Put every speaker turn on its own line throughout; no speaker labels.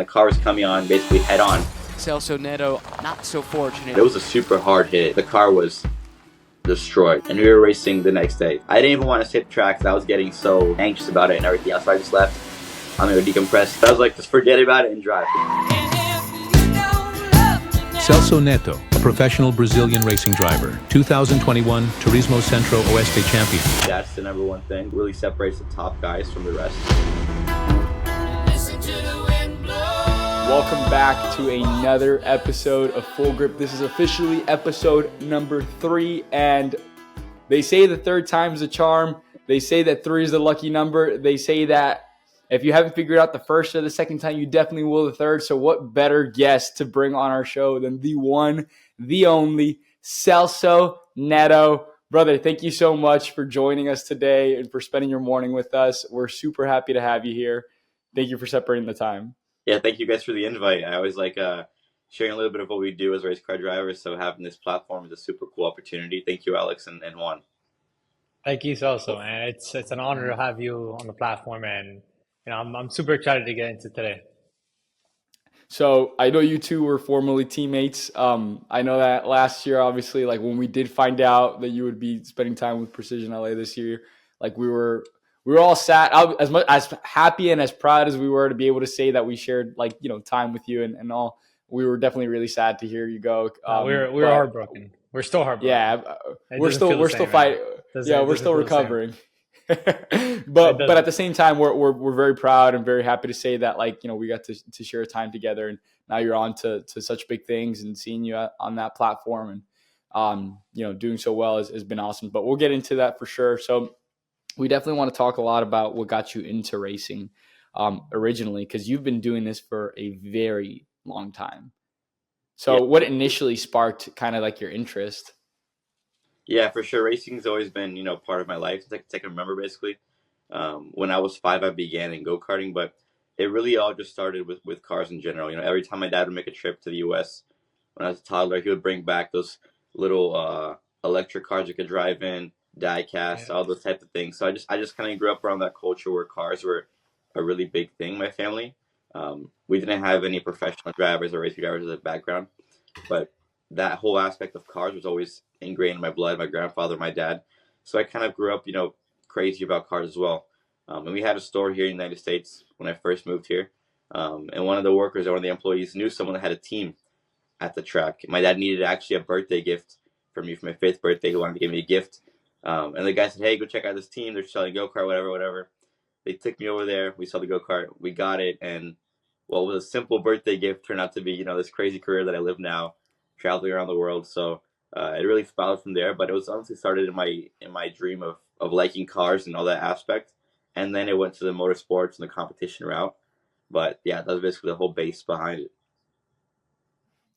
and the car was coming on basically head on.
Celso Neto, not so fortunate.
It was a super hard hit. The car was destroyed, and we were racing the next day. I didn't even want to hit the track because I was getting so anxious about it and everything else, so I just left. I'm going to decompress. I was like, just forget about it and drive.
Celso Neto, a professional Brazilian racing driver, 2021 Turismo Centro Oeste champion.
That's the number one thing. Really separates the top guys from the rest.
Welcome back to another episode of Full Grip. This is officially episode number 3, and they say the third time's a charm. They say that 3 is the lucky number. They say that if you haven't figured out the first or the second time, you definitely will the third. So what better guest to bring on our show than the one, the only, Celso Neto. Brother, thank you so much for joining us today and for spending your morning with us. We're super happy to have you here. Thank you for separating the time.
Yeah, thank you guys for the invite. I always like sharing a little bit of what we do as race car drivers, so having this platform is a super cool opportunity. Thank you, Alex and Juan.
Thank you, Celso, man. It's an honor to have you on the platform, and I'm super excited to get into today.
So I know you two were formerly teammates. I know that last year, obviously, like when we did find out that you would be spending time with Precision LA this year, like we were all sat out as happy and as proud as we were to be able to say that we shared time with you and all. We were definitely really sad to hear you go.
We were heartbroken. We're still heartbroken.
Yeah, we're still fighting. Yeah, we're still recovering. but at the same time, we're very proud and very happy to say that we got to share time together, and now you're on to such big things, and seeing you on that platform and doing so well has been awesome. But we'll get into that for sure. So we definitely want to talk a lot about what got you into racing originally, because you've been doing this for a very long time. So what initially sparked kind of like your interest?
Yeah, for sure. Racing's always been, part of my life since I can remember, basically. When I was 5, I began in go-karting, but it really all just started with cars in general. Every time my dad would make a trip to the U.S. when I was a toddler, he would bring back those little electric cars you could drive in, die-cast, all those types of things. So I just kind of grew up around that culture where cars were a really big thing in my family. We didn't have any professional drivers or racing drivers as a background, but that whole aspect of cars was always ingrained in my blood, my grandfather, my dad. So I kind of grew up, crazy about cars as well. And we had a store here in the United States when I first moved here. And one of the workers or one of the employees knew someone that had a team at the track. My dad needed actually a birthday gift for me for my 5th birthday. He wanted to give me a gift. And the guy said, hey, go check out this team. They're selling go-kart, whatever. They took me over there. We saw the go-kart. We got it. And what was a simple birthday gift turned out to be, this crazy career that I live now, traveling around the world. So it really spiraled from there. But it was honestly started in my dream of liking cars and all that aspect. And then it went to the motorsports and the competition route. But yeah, that was basically the whole base behind it.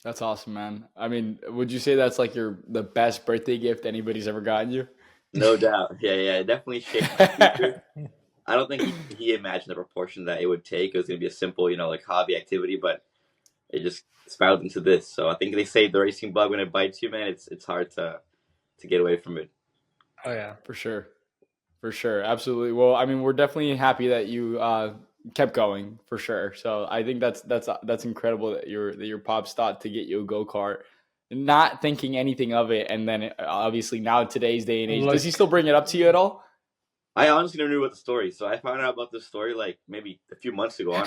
That's awesome, man. I mean, would you say that's like the best birthday gift anybody's ever gotten you?
No doubt. Yeah. It definitely shaped my future. I don't think he imagined the proportion that it would take. It was going to be a simple, hobby activity, but it just spiraled into this. So I think they say the racing bug, when it bites you, man, it's hard to get away from it.
Oh yeah, for sure. Absolutely. Well, I mean, we're definitely happy that you kept going, for sure. So I think that's incredible that your pops thought to get you a go-kart, not thinking anything of it. And then obviously now today's day and age, does he still bring it up to you at all?
I honestly never knew about the story. So I found out about this story maybe a few months ago.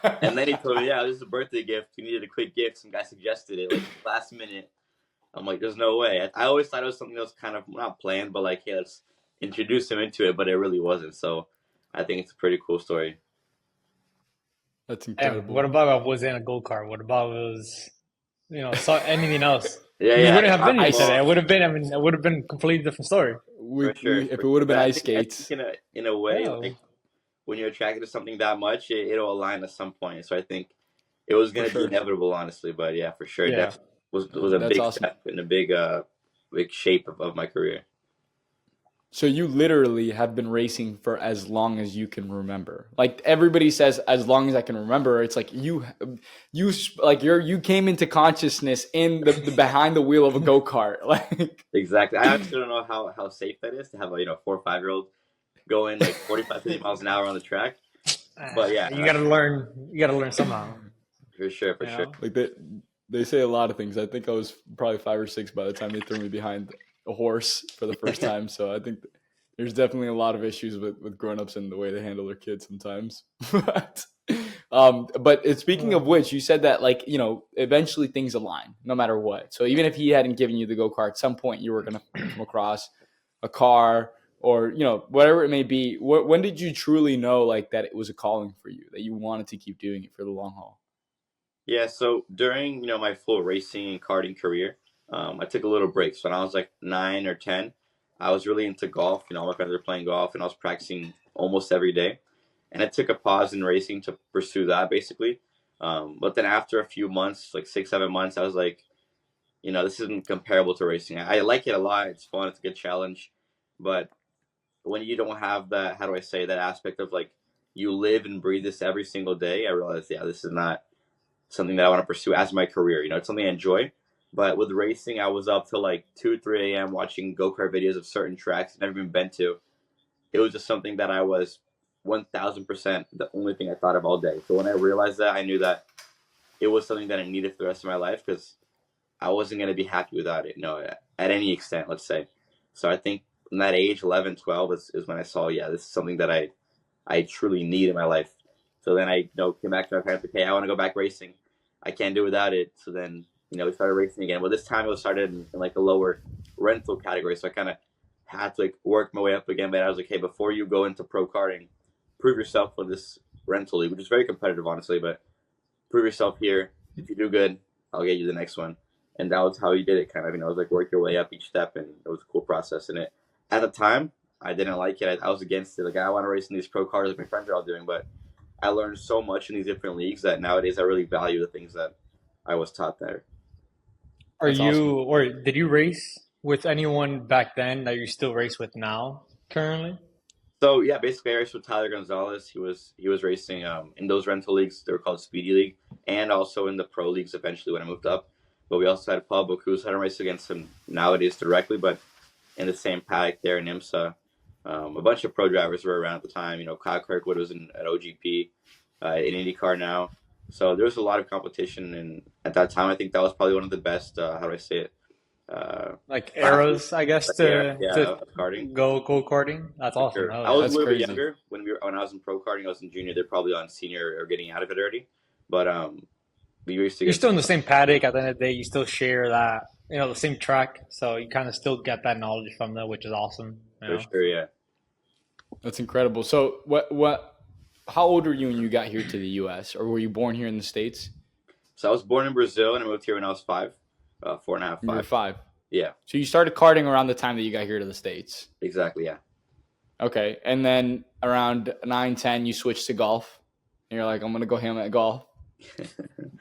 And then he told me, yeah, this is a birthday gift. We needed a quick gift. Some guy suggested it last minute. I'm like, there's no way. I always thought it was something that was kind of not planned, but hey, let's introduce him into it. But it really wasn't. So I think it's a pretty cool story.
That's incredible.
And what about wasn't a go-kart? What about anything else?
Yeah.
We wouldn't have been here today. It would have been a completely different story.
If it would have been ice skates.
In a way, when you're attracted to something that much, it'll align at some point. So I think it was going to be inevitable, honestly. But yeah, for sure.
Yeah.
That was a big
awesome
step in a big shape of my career.
So you literally have been racing for as long as you can remember. Like everybody says, as long as I can remember. It's like you came into consciousness in the behind the wheel of a go-kart.
Exactly. I actually don't know how safe that is to have a 4 or 5-year-old going 45, 50 miles an hour on the track. But yeah,
you gotta learn. You gotta learn somehow.
for sure, for sure.
Like they say a lot of things. I think I was probably 5 or 6 by the time they threw me behind a horse for the first time. So I think there's definitely a lot of issues with grown-ups and the way they handle their kids sometimes. But speaking of which, you said that, like, eventually things align no matter what. So even if he hadn't given you the go-kart, at some point you were going to come across a car or, whatever it may be. When did you truly know, like, that it was a calling for you, that you wanted to keep doing it for the long haul?
Yeah, so during, my full racing and karting career, I took a little break. So when I was like 9 or 10, I was really into golf. My friends were playing golf and I was practicing almost every day. And I took a pause in racing to pursue that basically. But then after a few months, like 6, 7 months, I was like, this isn't comparable to racing. I like it a lot. It's fun. It's a good challenge. But when you don't have that, how do I say, that aspect of like you live and breathe this every single day, I realized, yeah, this is not something that I want to pursue as my career. It's something I enjoy. But with racing, I was up till like 2, 3 a.m. watching go-kart videos of certain tracks I've never even been to. It was just something that I was 1,000% the only thing I thought of all day. So when I realized that, I knew that it was something that I needed for the rest of my life because I wasn't going to be happy without it, at any extent, let's say. So I think in that age, 11, 12, is when I saw, yeah, this is something that I truly need in my life. So then I came back to my parents, okay, I want to go back racing. I can't do without it. So then, we started racing again. Well, this time it was started in like a lower rental category. So I kind of had to like work my way up again. But I was like, hey, before you go into pro karting, prove yourself for this rental league, which is very competitive, honestly, but prove yourself here. If you do good, I'll get you the next one. And that was how you did it, kind of. It was like work your way up each step, and it was a cool process. And at the time, I didn't like it. I was against it. Like, I want to race in these pro cars like my friends are all doing, but I learned so much in these different leagues that nowadays I really value the things that I was taught there.
Or did you race with anyone back then that you still race with now, currently?
So yeah, basically I raced with Tyler Gonzalez. He was racing in those rental leagues. They were called Speedy League, and also in the pro leagues eventually when I moved up. But we also had Pablo Cruz. I don't race against him nowadays directly, but in the same paddock there in IMSA. A bunch of pro drivers were around at the time. Kyle Kirkwood was at OGP, in IndyCar now. So there was a lot of competition, and at that time, I think that was probably one of the best. How do I say it?
Like eras, I guess, to
karting.
Go karting. That's awesome.
Sure.
Oh,
I was
that's
a little
crazy.
bit younger when I was in pro karting. I was in junior. They're probably on senior or getting out of it already. But we used to.
You're still in the same paddock at the end of the day. You still share that, the same track. So you kind of still get that knowledge from them, which is awesome.
For sure, yeah.
That's incredible. So how old were you when you got here to the U.S., or were you born here in the States?
So I was born in Brazil, and I moved here when I was 5, 4.5, 5.
You were 5.
Yeah.
So you started karting around the time that you got here to the States.
Exactly, yeah.
Okay, and then around 9, 10, you switched to golf. And you're like, I'm gonna go ham at golf.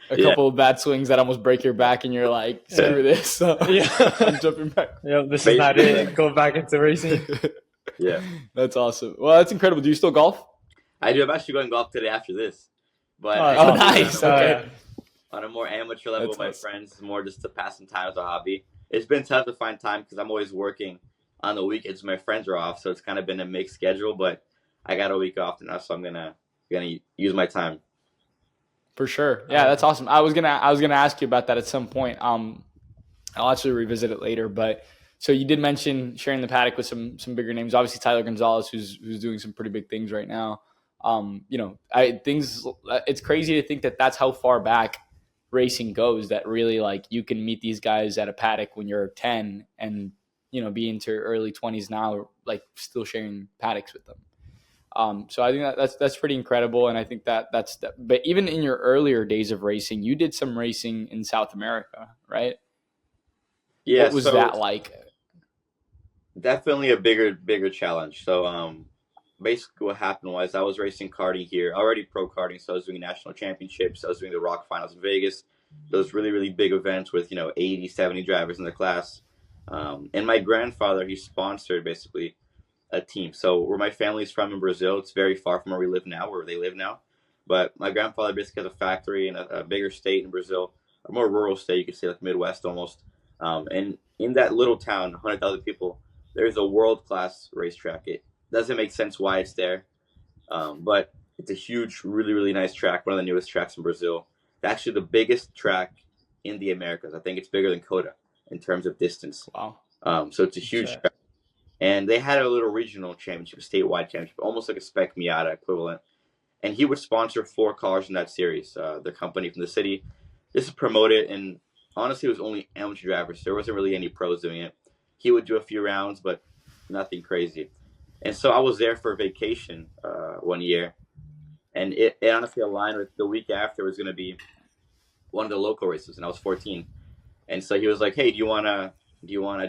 A couple of bad swings that almost break your back, and you're like, screw this. So I'm jumping back.
Yeah, this is not it. Go back into racing.
Yeah.
That's awesome. Well, that's incredible. Do you still golf?
I do. I'm actually going golf today after this. But
nice. Okay.
On a more amateur level with my friends, more just to pass some time as a hobby. It's been tough to find time because I'm always working on the weekends. My friends are off, so it's kind of been a mixed schedule. But I got a week off now, so I'm gonna use my time.
For sure. Yeah, that's awesome. I was gonna ask you about that at some point. I'll actually revisit it later. But so you did mention sharing the paddock with some bigger names. Obviously, Tyler Gonzalez, who's doing some pretty big things right now. It's crazy to think that that's how far back racing goes, that really like you can meet these guys at a paddock when you're 10 and be into your early 20s now, like still sharing paddocks with them. So I think that's pretty incredible, and I think but even in your earlier days of racing, you did some racing in South America, right?
Yeah.
What was that like?
Definitely a bigger challenge. So basically what happened was I was racing karting here, already pro karting, so I was doing national championships, I was doing the Rock Finals in Vegas, those really, really big events with 80, 70 drivers in the class. And my grandfather, he sponsored basically a team. So where my family's from in Brazil, it's very far from where they live now. But my grandfather basically has a factory in a bigger state in Brazil, a more rural state, you could say like Midwest almost. And in that little town, 100,000 people, there's a world-class racetrack. It doesn't make sense why it's there. But It's a huge, really, really nice track, one of the newest tracks in Brazil. It's actually the biggest track in the Americas. I think it's bigger than Coda in terms of distance.
Wow.
So it's a huge track. And they had a little regional championship, a statewide championship, almost like a Spec Miata equivalent. And he would sponsor 4 cars in that series, the company from the city. This is promoted, and honestly, it was only amateur drivers. There wasn't really any pros doing it. He would do a few rounds, but nothing crazy. And so I was there for vacation one year, and it honestly aligned with the week after was going to be one of the local races, and I was 14. And so he was like, "Hey, do you wanna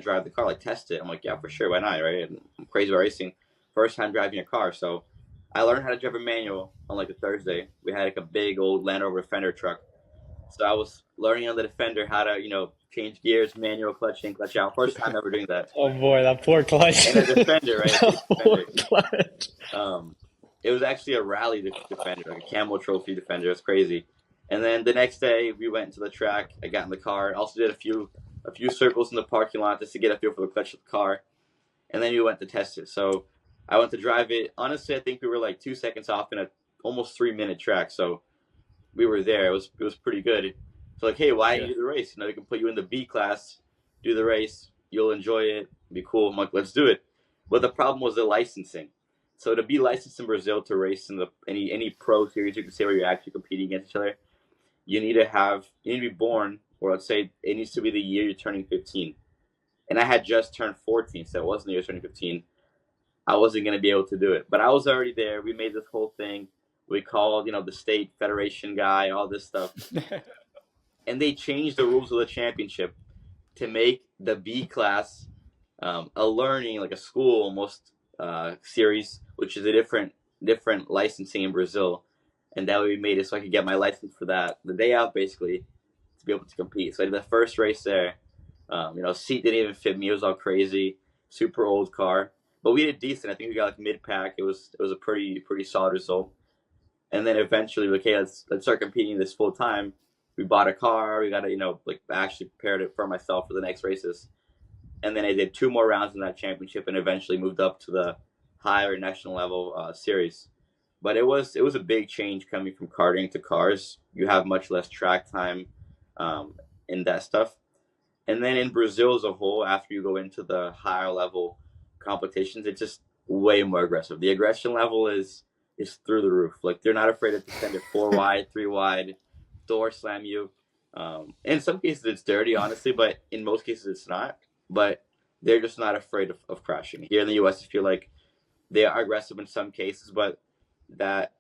drive the car, like test it?" I'm like, "Yeah, for sure, why not?" Right? And I'm crazy about racing, first time driving a car, so I learned how to drive a manual on like a Thursday. We had like a big old Land Rover Defender truck, so I was learning on the Defender how to change gears, manual, clutch in, clutch out. First time ever doing that.
Oh boy, that poor clutch.
And a Defender, right?
That poor clutch.
It was actually a rally Defender, like a Camel Trophy Defender. It's crazy. And then the next day we went to the track. I got in the car. Also did a few circles in the parking lot just to get a feel for the clutch of the car. And then we went to test it. So I went to drive it. Honestly, I think we were like 2 seconds off in a almost 3-minute track. So we were there. It was pretty good. So like, hey, why don't you do the race? We can put you in the B class, do the race. You'll enjoy it. Be cool. I'm like, let's do it. But the problem was the licensing. So to be licensed in Brazil to race in any pro series, you can say, where you're actually competing against each other, you need to be born, or let's say it needs to be the year you're turning 15. And I had just turned 14, so it wasn't the year turning 15. I wasn't going to be able to do it. But I was already there. We made this whole thing. We called, the state federation guy, all this stuff. And they changed the rules of the championship to make the B class a learning, like a school almost series, which is a different licensing in Brazil. And that we made it so I could get my license for that the day out, basically, to be able to compete. So I did the first race there. Seat didn't even fit me. It was all crazy. Super old car. But we did decent. I think we got like mid-pack. It was a pretty solid result. And then eventually, okay, let's start competing this full time. We bought a car. We got to, I actually prepared it for myself for the next races. And then I did 2 more rounds in that championship and eventually moved up to the higher national level series. But it was a big change coming from karting to cars. You have much less track time in that stuff. And then in Brazil as a whole, after you go into the higher level competitions, it's just way more aggressive. The aggression level is through the roof. Like, they're not afraid to send it 4 wide, 3 wide, door slam you. In some cases it's dirty, honestly, but in most cases it's not. But they're just not afraid of crashing. Here in the US, I feel like they are aggressive in some cases, but that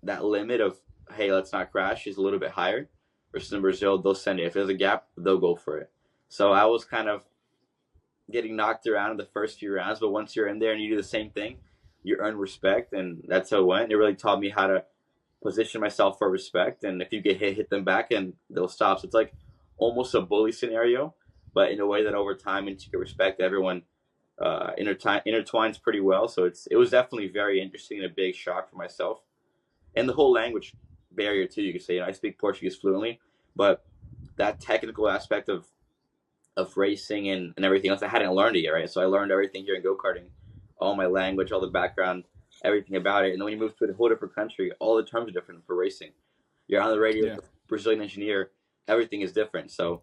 limit of, hey, let's not crash, is a little bit higher. Versus in Brazil, they'll send it. If there's a gap, they'll go for it. So I was kind of getting knocked around in the first few rounds, but once you're in there and you do the same thing, you earn respect, and that's how it went. It really taught me how to position myself for respect, and if you get hit them back, and they'll stop. So it's like almost a bully scenario, but in a way that over time, and you get respect, everyone intertwines pretty well. So it was definitely very interesting and a big shock for myself. And the whole language barrier too, you could say. I speak Portuguese fluently, but that technical aspect of racing and everything else, I hadn't learned it yet, right? So I learned everything here in go-karting, all my language, all the background, everything about it. And then when you move to a whole different country, all the terms are different for racing. You're on the radio with a Brazilian engineer, everything is different. So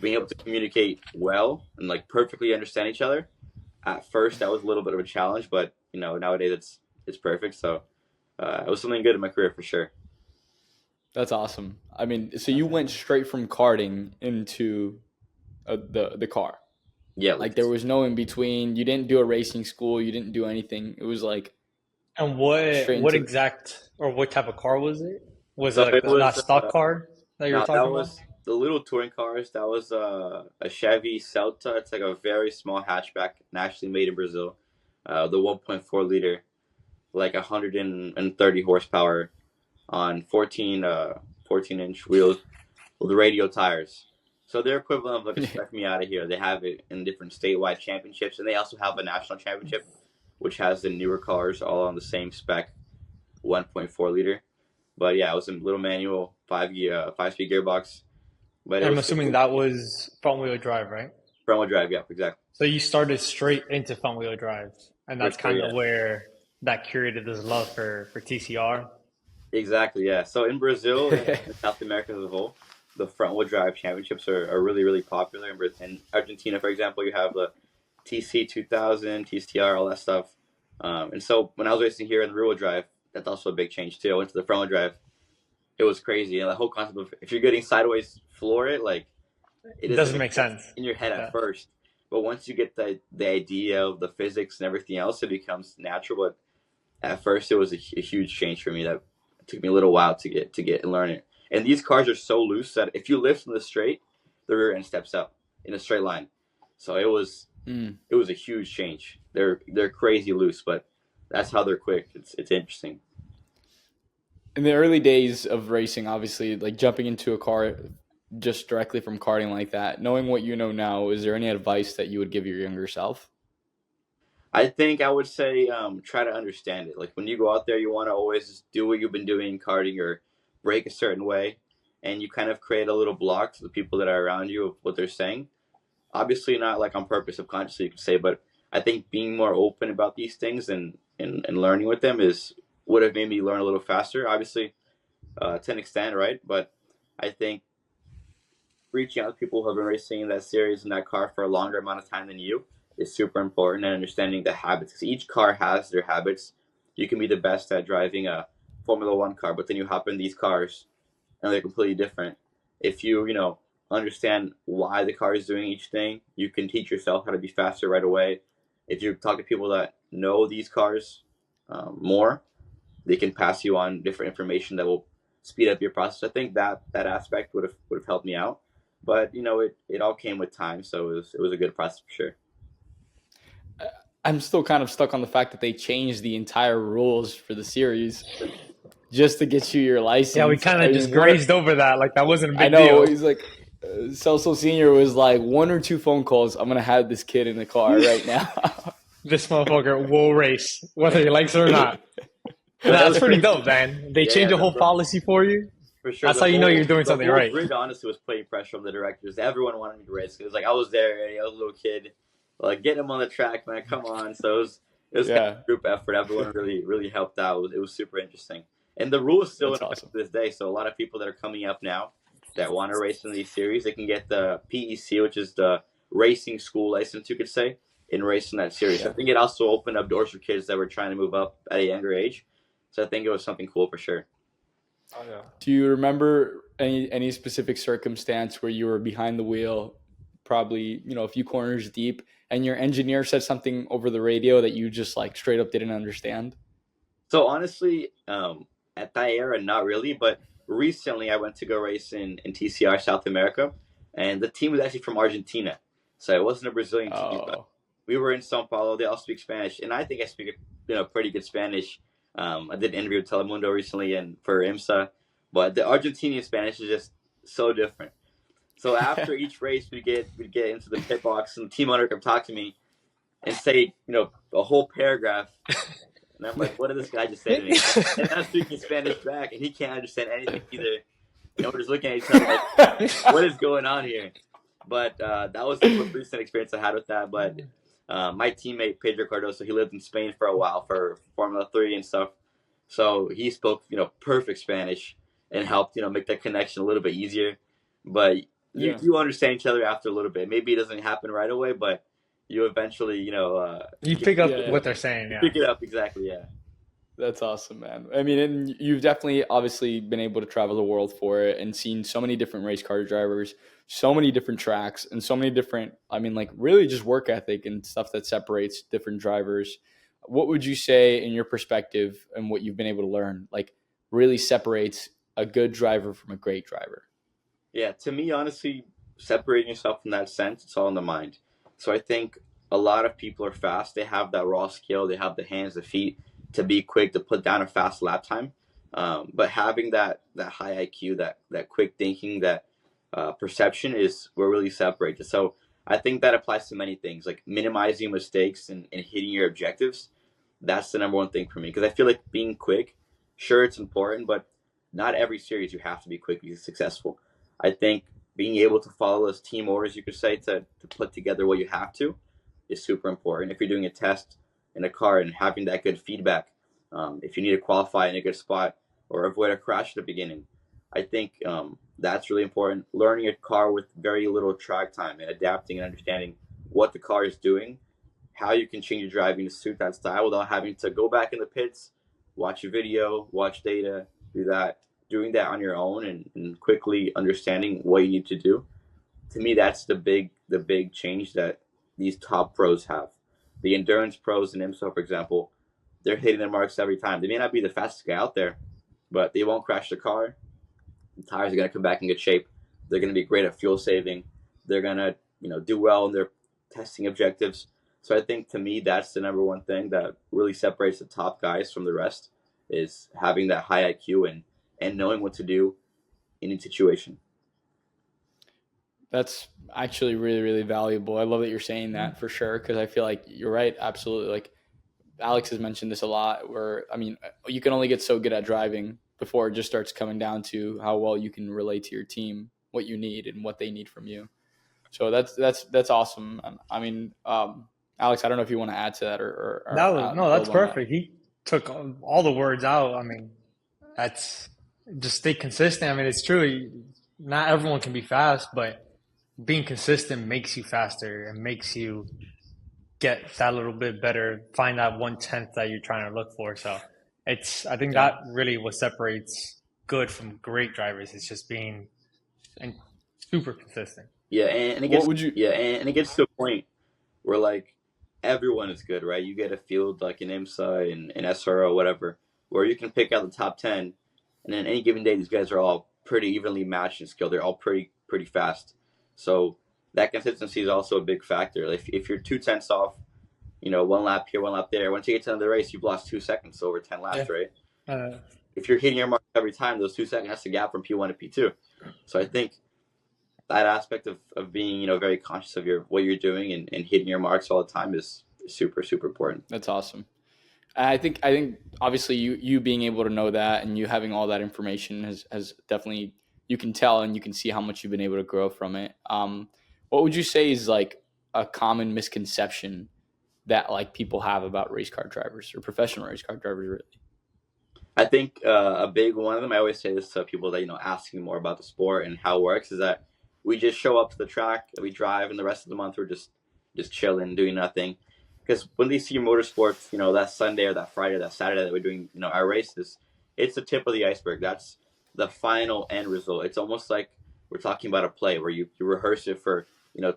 being able to communicate well and like perfectly understand each other, at first that was a little bit of a challenge, but nowadays it's perfect. So it was something good in my career for sure.
That's awesome. I mean, so you went straight from karting into the car.
Yeah.
Like there was no in between. You didn't do a racing school. You didn't do anything. It was like.
And what exact, or what type of car was it? Was it not stock car that you were talking about? That was
the little touring cars. That was a Chevy Celta. It's like a very small hatchback, nationally made in Brazil. The 1.4 liter, like 130 horsepower on 14-inch wheels with radial tires. So they're equivalent of like a Spec Miata here. They have it in different statewide championships, and they also have a national championship, which has the newer cars all on the same spec, 1.4 liter. But yeah, it was a little manual, 5-speed gearbox. But
I'm assuming that was front-wheel drive, right?
Front-wheel drive, yeah, exactly.
So you started straight into front-wheel drive, and that's kind of where that curated this love for TCR.
Exactly, yeah. So in Brazil and South America as a whole, the front wheel drive championships are really, really popular. In Argentina, for example, you have the TC 2000, TCR, all that stuff. And so when I was racing here in the rear wheel drive, that's also a big change too. I went to the front wheel drive. It was crazy. And the whole concept of if you're getting sideways, floor it, like it
It
doesn't
doesn't
make
make
sense
sense.
in your head at
Yeah.
first. But once you get the idea of the physics and everything else, it becomes natural. But at first, it was a huge change for me. That it took me a little while to get and learn it. And these cars are so loose that if you lift in the straight, the rear end steps up in a straight line. So it was a huge change. They're crazy loose, but that's how they're quick. It's interesting.
In the early days of racing, obviously, like jumping into a car just directly from karting like that, knowing what you know now, is there any advice that you would give your younger self?
I think I would say try to understand it. Like when you go out there, you want to always just do what you've been doing in karting or brake a certain way, and you kind of create a little block to the people that are around you of what they're saying. Obviously, not like on purpose, subconsciously, you could say, but I think being more open about these things and learning with them is would have made me learn a little faster. Obviously, to an extent, right? But I think reaching out to people who have been racing in that series in that car for a longer amount of time than you is super important, and understanding the habits because each car has their habits. You can be the best at driving a Formula One car, but then you hop in these cars and they're completely different. If you understand why the car is doing each thing, you can teach yourself how to be faster right away. If you talk to people that know these cars more, they can pass you on different information that will speed up your process. I think that aspect would have helped me out, but it all came with time, so it was a good process for sure.
I'm still kind of stuck on the fact that they changed the entire rules for the series just to get you your license.
Yeah, we kind of just grazed over that. Like that wasn't a big
I know.
deal.
He's like, Celso Senior was like 1 or 2 phone calls. I'm gonna have this kid in the car right now.
This motherfucker will race, whether he likes it or not. That's pretty dope, man. They change a whole policy for you.
For sure.
That's how you know you're doing something right.
The whole grid, honestly, was putting pressure on the directors. Everyone wanted me to race. It was like I was there already. I was a little kid. Like, get him on the track, man. Come on. So it was kind of a group effort. Everyone really helped out. It was super interesting. And the rule is still in effect to this day. So a lot of people that are coming up now that want to race in these series, they can get the PEC, which is the racing school license, you could say, in racing that series. Yeah. I think it also opened up doors for kids that were trying to move up at a younger age. So I think it was something cool for sure.
Oh, yeah.
Do you remember any specific circumstance where you were behind the wheel, probably a few corners deep, and your engineer said something over the radio that you just like straight up didn't understand?
So honestly, at that era, not really. But recently, I went to go race in TCR South America, and the team was actually from Argentina, so it wasn't a Brazilian team. But we were in São Paulo. They all speak Spanish, and I think I speak pretty good Spanish. I did an interview with Telemundo recently and for IMSA, but the Argentinian Spanish is just so different. So after each race, we'd get into the pit box, and the team owner would talk to me and say, a whole paragraph. And I'm like, what did this guy just say to me? And I'm speaking Spanish back, and he can't understand anything either. We're just looking at each other like, what is going on here? But that was the most recent experience I had with that. But my teammate, Pedro Cardoso, he lived in Spain for a while for Formula 3 and stuff. So he spoke, perfect Spanish and helped, make that connection a little bit easier. But you understand each other after a little bit. Maybe it doesn't happen right away, but you eventually,
you pick up what they're saying. Yeah.
Pick it up, exactly, yeah.
That's awesome, man. I mean, and you've definitely, obviously, been able to travel the world for it and seen so many different race car drivers, so many different tracks, and so many different, really just work ethic and stuff that separates different drivers. What would you say, in your perspective and what you've been able to learn, really separates a good driver from a great driver?
Yeah, to me, honestly, separating yourself in that sense, it's all in the mind. So I think a lot of people are fast. They have that raw skill. They have the hands, the feet to be quick, to put down a fast lap time. But having that high IQ, that quick thinking, that perception is what really separates it. So I think that applies to many things, like minimizing mistakes and hitting your objectives. That's the number one thing for me, because I feel like being quick, sure, it's important, but not every series you have to be quick to be successful. I think being able to follow those team orders, you could say, to put together what you have to is super important. If you're doing a test in a car and having that good feedback, if you need to qualify in a good spot or avoid a crash at the beginning. I think that's really important. Learning a car with very little track time and adapting and understanding what the car is doing, how you can change your driving to suit that style without having to go back in the pits, watch a video, watch data, do that. Doing that on your own and quickly understanding what you need to do. To me, that's the big change that these top pros have. The endurance pros in IMSA, for example, they're hitting their marks every time. They may not be the fastest guy out there, but they won't crash the car. The tires are going to come back in good shape. They're going to be great at fuel saving. They're going to do well in their testing objectives. So I think to me that's the number one thing that really separates the top guys from the rest is having that high IQ and knowing what to do in each situation.
That's actually really, really valuable. I love that you're saying that for sure, because I feel like you're right. Absolutely. Like Alex has mentioned this a lot where, I mean, you can only get so good at driving before it just starts coming down to how well you can relate to your team, what you need and what they need from you. So that's awesome. I mean, Alex, I don't know if you want to add to that or
no, that's perfect. That. He took all the words out. I mean, that's just stay consistent. I mean, it's true. Not everyone can be fast, but being consistent makes you faster and makes you get that little bit better, find that 1/10 that you're trying to look for. So I think that really what separates good from great drivers is just being super consistent.
Yeah, and it gets to a point where like everyone is good, right? You get a field like an IMSA and an SRO, whatever, where you can pick out the top 10, and then any given day these guys are all pretty evenly matched in skill. They're all pretty fast. So that consistency is also a big factor. If you're 2/10 off, 1 lap here, 1 lap there, once you get to the end of the race, you've lost 2 seconds over 10 laps, right? If you're hitting your mark every time, those 2 seconds, that's the gap from P1 to P2. So I think that aspect of being, very conscious of what you're doing and hitting your marks all the time is super, super important.
That's awesome. I think obviously you being able to know that and you having all that information has definitely, you can tell and you can see how much you've been able to grow from it. What would you say is like a common misconception that like people have about race car drivers or professional race car drivers really?
I think a big one of them, I always say this to people that, asking more about the sport and how it works, is that we just show up to the track, we drive, and the rest of the month we're just chilling, doing nothing. Because when they see motorsports, that Sunday or that Friday or that Saturday that we're doing, our races, it's the tip of the iceberg. That's the final end result. It's almost like we're talking about a play where you rehearse it for,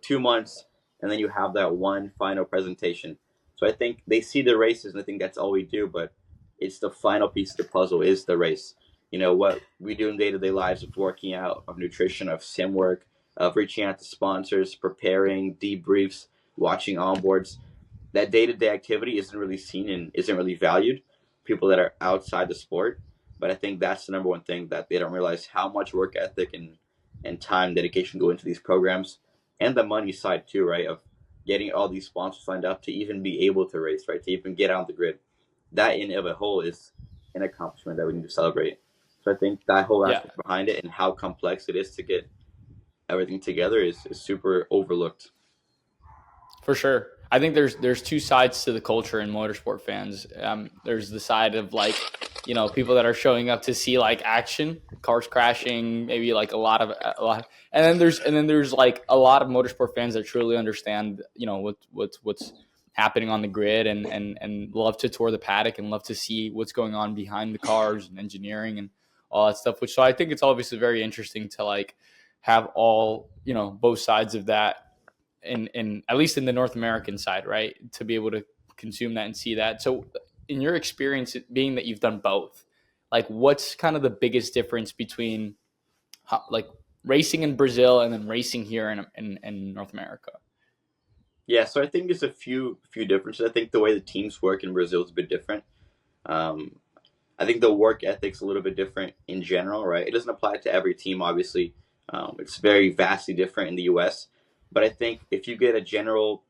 2 months, and then you have that one final presentation. So I think they see the races and I think that's all we do, but it's the final piece of the puzzle is the race. What we do in day-to-day lives of working out, of nutrition, of sim work, of reaching out to sponsors, preparing, debriefs, watching onboards. That day-to-day activity isn't really seen and isn't really valued. People that are outside the sport. But I think that's the number one thing that they don't realize how much work ethic and time dedication go into these programs. And the money side too, right? Of getting all these sponsors signed up to even be able to race, right? To even get on the grid. That in of a whole is an accomplishment that we need to celebrate. So I think that whole aspect behind it and how complex it is to get everything together is super overlooked.
For sure. I think there's two sides to the culture in motorsport fans. There's the side of like, people that are showing up to see like action, cars crashing, maybe like a lot, and then there's like a lot of motorsport fans that truly understand, what's happening on the grid and love to tour the paddock and love to see what's going on behind the cars and engineering and all that stuff. So I think it's obviously very interesting to like have all, both sides of that. In at least in the North American side, right, to be able to consume that and see that. So in your experience, being that you've done both, like what's kind of the biggest difference between like racing in Brazil and then racing here in North America?
Yeah, so I think there's a few differences. I think the way the teams work in Brazil is a bit different. I think the work ethic's a little bit different in general, right? It doesn't apply to every team, obviously. It's very vastly different in the U.S., but I think if you get a general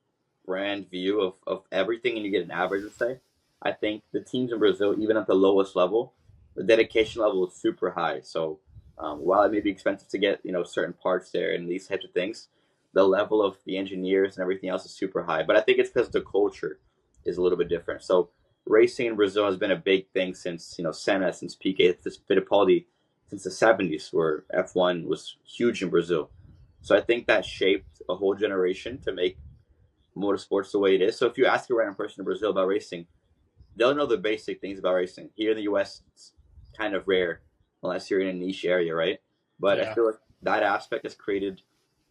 brand view of everything and you get an average, let's say, I think the teams in Brazil, even at the lowest level, the dedication level is super high. So while it may be expensive to get, certain parts there and these types of things, the level of the engineers and everything else is super high. But I think it's because the culture is a little bit different. So racing in Brazil has been a big thing since, Senna, since Piquet, since Fittipaldi, since the 70s, where F1 was huge in Brazil. So I think that shaped a whole generation to make motorsports the way it is. So if you ask a random person in Brazil about racing, they'll know the basic things about racing. Here in the US, it's kind of rare unless you're in a niche area, right? But I
Yeah.
feel like that aspect has created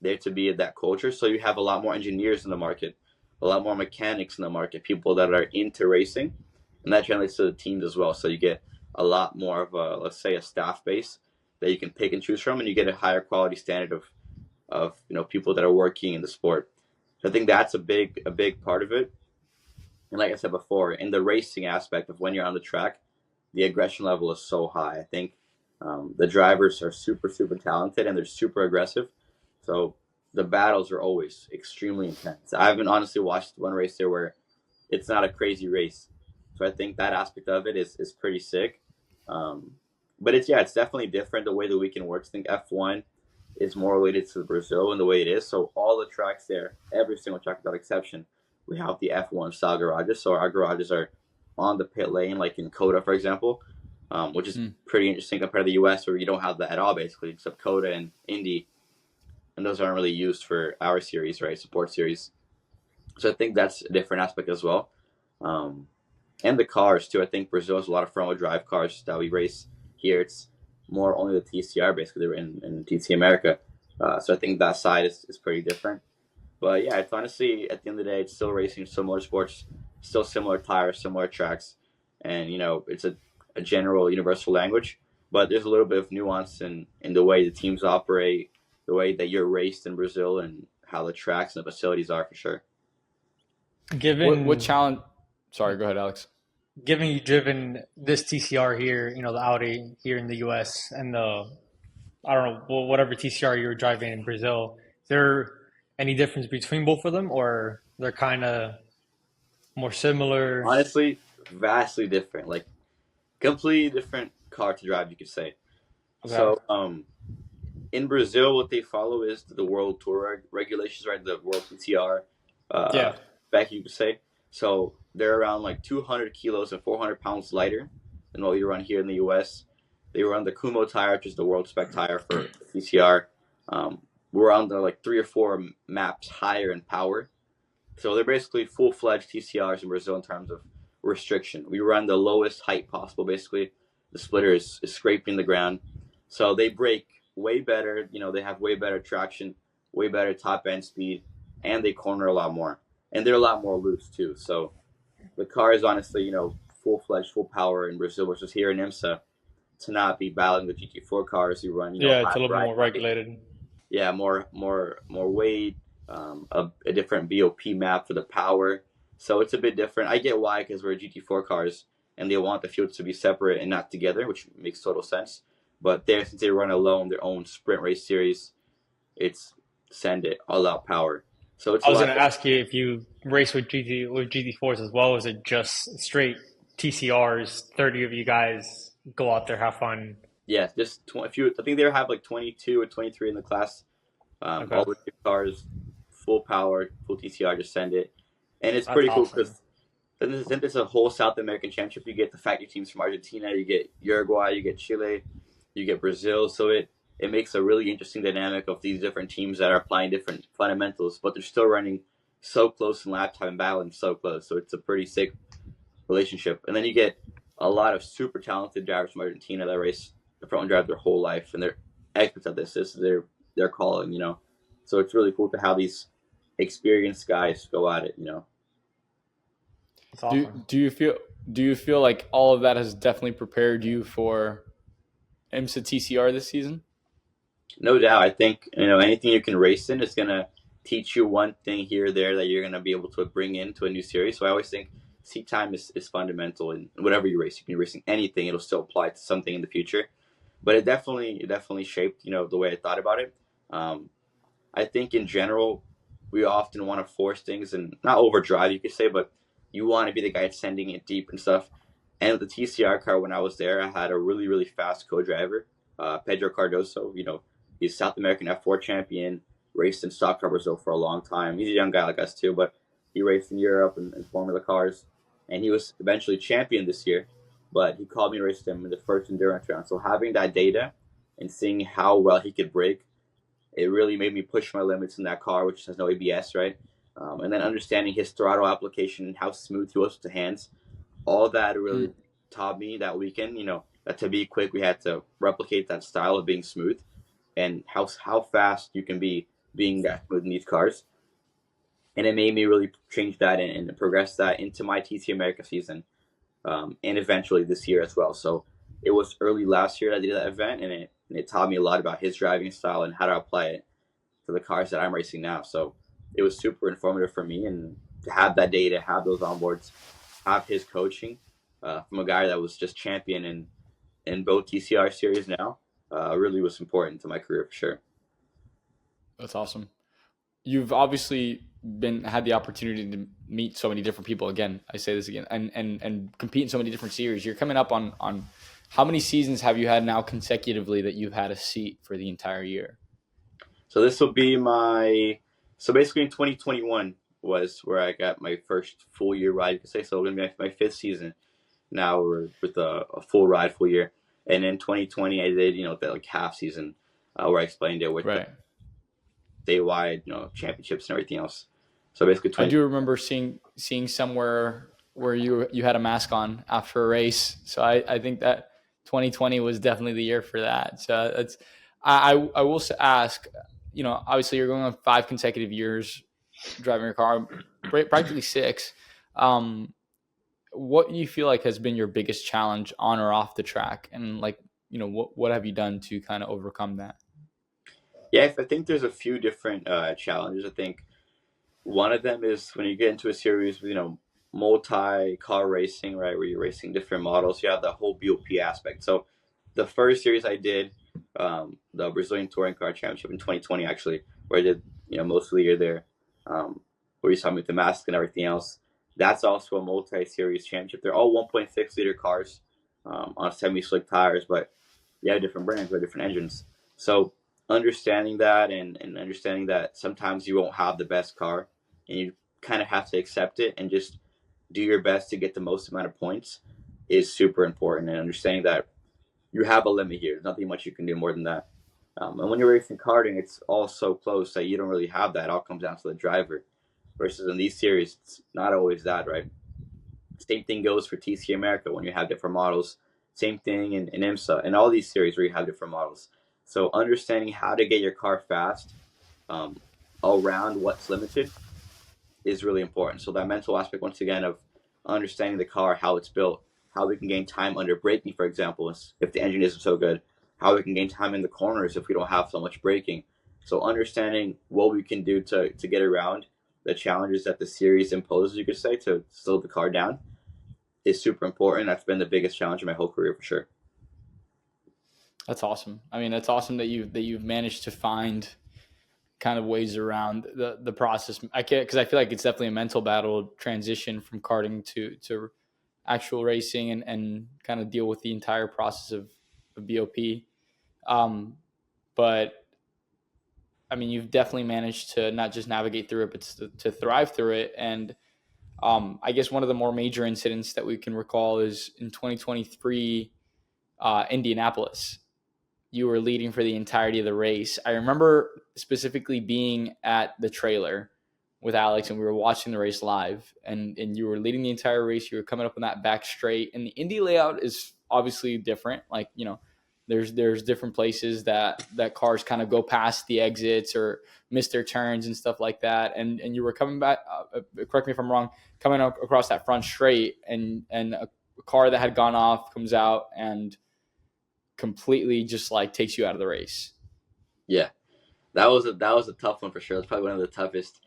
there to be that culture. So you have a lot more engineers in the market, a lot more mechanics in the market, people that are into racing, and that translates to the teams as well. So you get a lot more of a, let's say, a staff base that you can pick and choose from, and you get a higher quality standard of people that are working in the sport. So I think that's a big part of it. And like I said before, in the racing aspect of when you're on the track, the aggression level is so high. I think the drivers are super, super talented and they're super aggressive. So the battles are always extremely intense. I haven't honestly watched one race there where it's not a crazy race. So I think that aspect of it is pretty sick. Um, but it's definitely different the way the weekend works. I think F1 is more related to Brazil and the way it is. So all the tracks there, every single track without exception, we have the F1 style garages. So our garages are on the pit lane, like in Coda, for example, which is pretty interesting compared to the US, where you don't have that at all, basically, except Coda and Indy. And those aren't really used for our series, right? Support series. So I think that's a different aspect as well. And the cars, too. I think Brazil has a lot of front-wheel drive cars that we race here. It's more only the TCR, basically, in TC America. So I think that side is pretty different. But yeah, it's honestly, at the end of the day, it's still racing, still motorsports, still similar tires, similar tracks. And, it's a general universal language. But there's a little bit of nuance in the way the teams operate, the way that you're raced in Brazil, and how the tracks and the facilities are, for sure.
Given
What challenge? Sorry, go ahead, Alex.
Given you driven this TCR here, the Audi here in the US, and the, I don't know, whatever TCR you were driving in Brazil, is there any difference between both of them, or they're kind of more similar?
Honestly, vastly different. Like, completely different car to drive, you could say.
Okay.
So, in Brazil, what they follow is the World Tour regulations, right? The World TCR spec, you could say. So they're around like 200 kilos and 400 pounds lighter than what we run here in the U.S. They run the Kumo tire, which is the world spec tire for TCR. We're on the like 3 or 4 maps higher in power. So they're basically full-fledged TCRs in Brazil in terms of restriction. We run the lowest height possible, basically. The splitter is scraping the ground. So they brake way better. They have way better traction, way better top-end speed, and they corner a lot more. And they're a lot more loose, too. So the car is honestly, full-fledged, full power in Brazil versus here in IMSA to not be battling the GT4 cars who run,
it's a little bit more regulated.
Yeah, more weight, a different BOP map for the power. So it's a bit different. I get why, because we're GT4 cars and they want the fields to be separate and not together, which makes total sense. But there, since they run alone, their own sprint race series, it's send it all out power. So it's
I was going to ask you if you race with GT4s as well. Is it just straight TCRs? 30 of you guys go out there, have fun.
Yeah, just I think they have like 22 or 23 in the class.
Okay.
All the cars, full power, full TCR, just send it. And it's pretty cool because since it's a whole South American championship, you get the factory teams from Argentina, you get Uruguay, you get Chile, you get Brazil. So it makes a really interesting dynamic of these different teams that are applying different fundamentals, but they're still running so close in lap time and battling so close. So it's a pretty sick relationship. And then you get a lot of super talented drivers from Argentina that race the front drive their whole life, and they're experts at this. This is their calling, So it's really cool to have these experienced guys go at it,
Awesome.
Do you feel like all of that has definitely prepared you for IMSA TCR this season?
No doubt. I think anything you can race in is gonna teach you one thing here or there that you're gonna be able to bring into a new series. So I always think seat time is fundamental in whatever you race. You can be racing anything; it'll still apply to something in the future. But it definitely shaped the way I thought about it. I think in general, we often want to force things and not overdrive, you could say, but you want to be the guy sending it deep and stuff. And with the TCR car, when I was there, I had a really, really fast co-driver, Pedro Cardoso. He's South American F4 champion, raced in stock car Brazil for a long time. He's a young guy like us too, but he raced in Europe and Formula cars. and he was eventually champion this year. But he called me to race him in the first endurance round. So having that data and seeing how well he could brake, it really made me push my limits in that car, which has no ABS, right? And then understanding his throttle application and how smooth he was with the hands, all that really taught me that weekend, that to be quick, we had to replicate that style of being smooth and how fast you can be being that smooth in these cars. And it made me really change that and progress that into my TT America season, and eventually this year as well. So it was early last year that I did that event, and it taught me a lot about his driving style and how to apply it to the cars that I'm racing now. So it was super informative for me, and to have that data, have those onboards, have his coaching from a guy that was just champion in both TCR series now, really was important to my career for sure.
That's awesome. You've obviously had the opportunity to meet so many different people. Again, I say this again, and compete in so many different series. You're coming up on how many seasons have you had now consecutively that you've had a seat for the entire year?
So this will be so basically in 2021 was where I got my first full year ride, you could say. So it's going to be my fifth season now, we're with a full ride, full year. And in 2020, I did, the like half season where I explained it with the statewide, championships and everything else. So basically,
I do remember seeing somewhere where you had a mask on after a race. So I think that 2020 was definitely the year for that. So that's I will ask, obviously you're going on 5 consecutive years driving your car, practically 6. What do you feel like has been your biggest challenge on or off the track, and what have you done to kind of overcome that?
Yeah, I think there's a few different challenges. I think one of them is when you get into a series with, multi-car racing, right, where you're racing different models, you have the whole BOP aspect. So the first series I did, the Brazilian Touring Car Championship in 2020, actually, where I did, most of the year there, where you saw me with the mask and everything else. That's also a multi-series championship. They're all 1.6 liter cars on semi-slick tires, but you have different brands with different engines. So understanding that and understanding that sometimes you won't have the best car, and you kind of have to accept it and just do your best to get the most amount of points is super important. And understanding that you have a limit here. There's nothing much you can do more than that. And when you're racing karting, it's all so close that you don't really have that. It all comes down to the driver. Versus in these series, it's not always that, right? Same thing goes for TC America when you have different models. Same thing in IMSA and all these series where you have different models. So understanding how to get your car fast around what's limited is really important. So that mental aspect, once again, of understanding the car, how it's built, how we can gain time under braking, for example, if the engine isn't so good, how we can gain time in the corners if we don't have so much braking. So understanding what we can do to get around the challenges that the series imposes, you could say, to slow the car down is super important. That's been the biggest challenge in my whole career for sure.
That's awesome. I mean, that's awesome that you've managed to find kind of ways around the process. Because I feel like it's definitely a mental battle transition from karting to actual racing and kind of deal with the entire process of BOP. But I mean, you've definitely managed to not just navigate through it, but to thrive through it. And I guess one of the more major incidents that we can recall is in 2023, Indianapolis. You were leading for the entirety of the race. I remember specifically being at the trailer with Alex, and we were watching the race live, and you were leading the entire race. You were coming up on that back straight, and the Indy layout is obviously different. Like, there's different places that cars kind of go past the exits or miss their turns and stuff like that. And you were coming back, correct me if I'm wrong, coming across that front straight, and a car that had gone off comes out and completely just takes you out of the race.
Yeah, that was a tough one for sure. That's probably one of the toughest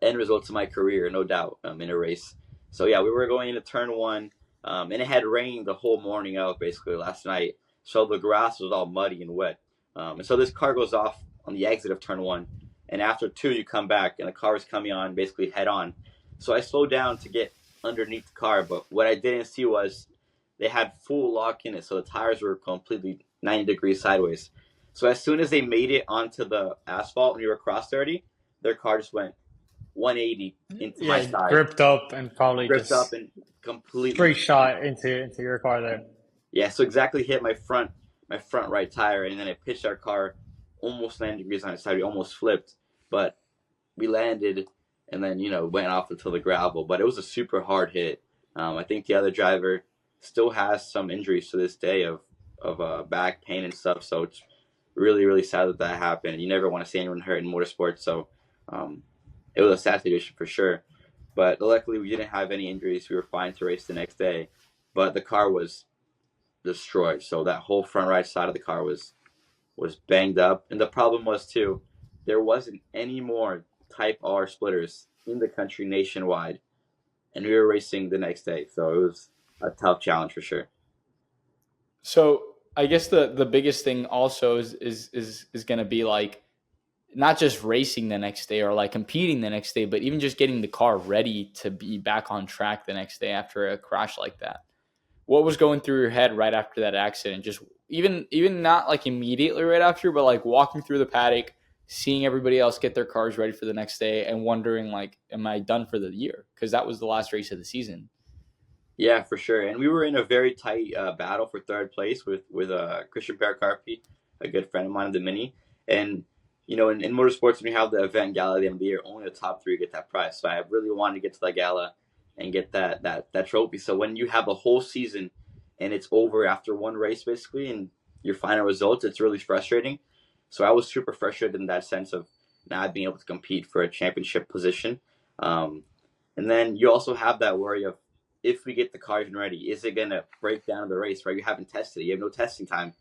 end results of my career, no doubt, in a race. So yeah, we were going into turn 1, and it had rained the whole morning out basically last night. So the grass was all muddy and wet. And so this car goes off on the exit of turn 1. And after 2, you come back, and the car is coming on basically head on. So I slowed down to get underneath the car. But what I didn't see was they had full lock in it. So the tires were completely 90 degrees sideways. So as soon as they made it onto the asphalt and you were cross 30, their car just went 180 into my side,
gripped up and probably
gripped up
just
and completely
straight shot into your car there.
Yeah, so exactly hit my front right tire, and then it pitched our car almost 90 degrees on its side. We almost flipped, but we landed and then went off into the gravel. But it was a super hard hit. I think the other driver still has some injuries to this day of back pain and stuff. So it's really, really sad that happened. You never want to see anyone hurt in motorsports. So it was a sad situation for sure. But luckily, we didn't have any injuries. We were fine to race the next day. But the car was destroyed. So that whole front right side of the car was banged up. And the problem was, too, there wasn't any more Type R splitters in the country nationwide. And we were racing the next day. So it was a tough challenge for sure.
So I guess the biggest thing also is going to be like not just racing the next day or like competing the next day, but even just getting the car ready to be back on track the next day after a crash like that. What was going through your head right after that accident? Just even not like immediately right after, but like walking through the paddock, seeing everybody else get their cars ready for the next day and wondering like, am I done for the year? Because that was the last race of the season.
Yeah, for sure. And we were in a very tight battle for third place with Christian Pericarpi, a good friend of mine in the Mini. And, in motorsports, when you have the event gala at the end of the year, only the top three get that prize. So I really wanted to get to that gala and get that trophy. So when you have a whole season and it's over after one race, basically, and your final results, it's really frustrating. So I was super frustrated in that sense of not being able to compete for a championship position. And then you also have that worry of, if we get the car even ready, is it going to break down in the race, right? You haven't tested it. You have no testing time.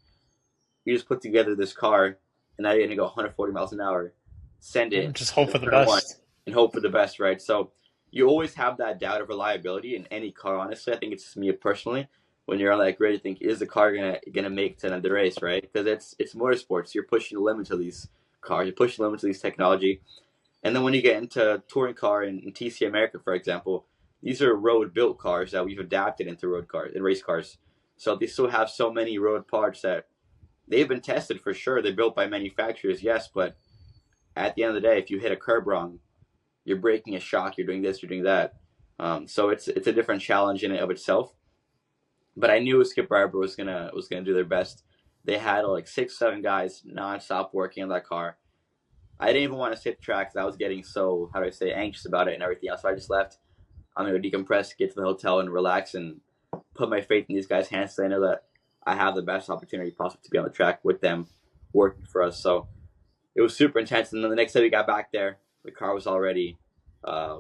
You just put together this car, and now you're going to go 140 miles an hour, send it.
Just hope for the best.
And hope for the best, right? So you always have that doubt of reliability in any car, honestly. I think it's just me personally. When you're like ready to think, is the car gonna make it to another race, right? Because it's motorsports. You're pushing the limits of these cars. You're pushing the limits of these technology. And then when you get into touring car and TC America, for example, these are road-built cars that we've adapted into road cars and race cars. So they still have so many road parts that they've been tested for sure. They're built by manufacturers, yes, but at the end of the day, if you hit a curb wrong, you're breaking a shock, you're doing this, you're doing that. So it's a different challenge in and of itself. But I knew Skip Barber was gonna do their best. They had like 6-7 guys nonstop working on that car. I didn't even want to sit the track because I was getting so, anxious about it and everything else. So I just left. I'm going to decompress, get to the hotel, and relax and put my faith in these guys' hands so I know that I have the best opportunity possible to be on the track with them working for us. So it was super intense. And then the next day we got back there, the car was already,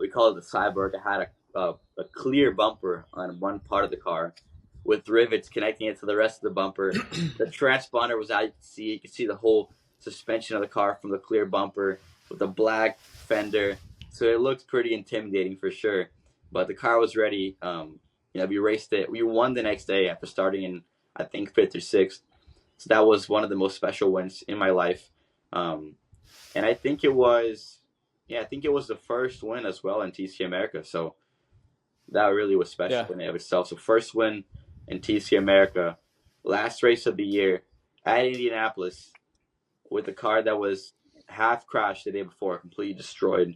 we call it the Cyborg. It had a clear bumper on one part of the car with rivets connecting it to the rest of the bumper. The transponder was out. You could see the whole suspension of the car from the clear bumper with the black fender. So it looked pretty intimidating for sure. But the car was ready. We raced it. We won the next day after starting in, I think, 5th or 6th. So that was one of the most special wins in my life. And I think it was the first win as well in TC America. So that really was special in and of itself. So first win in TC America, last race of the year at Indianapolis with a car that was half crashed the day before, completely destroyed.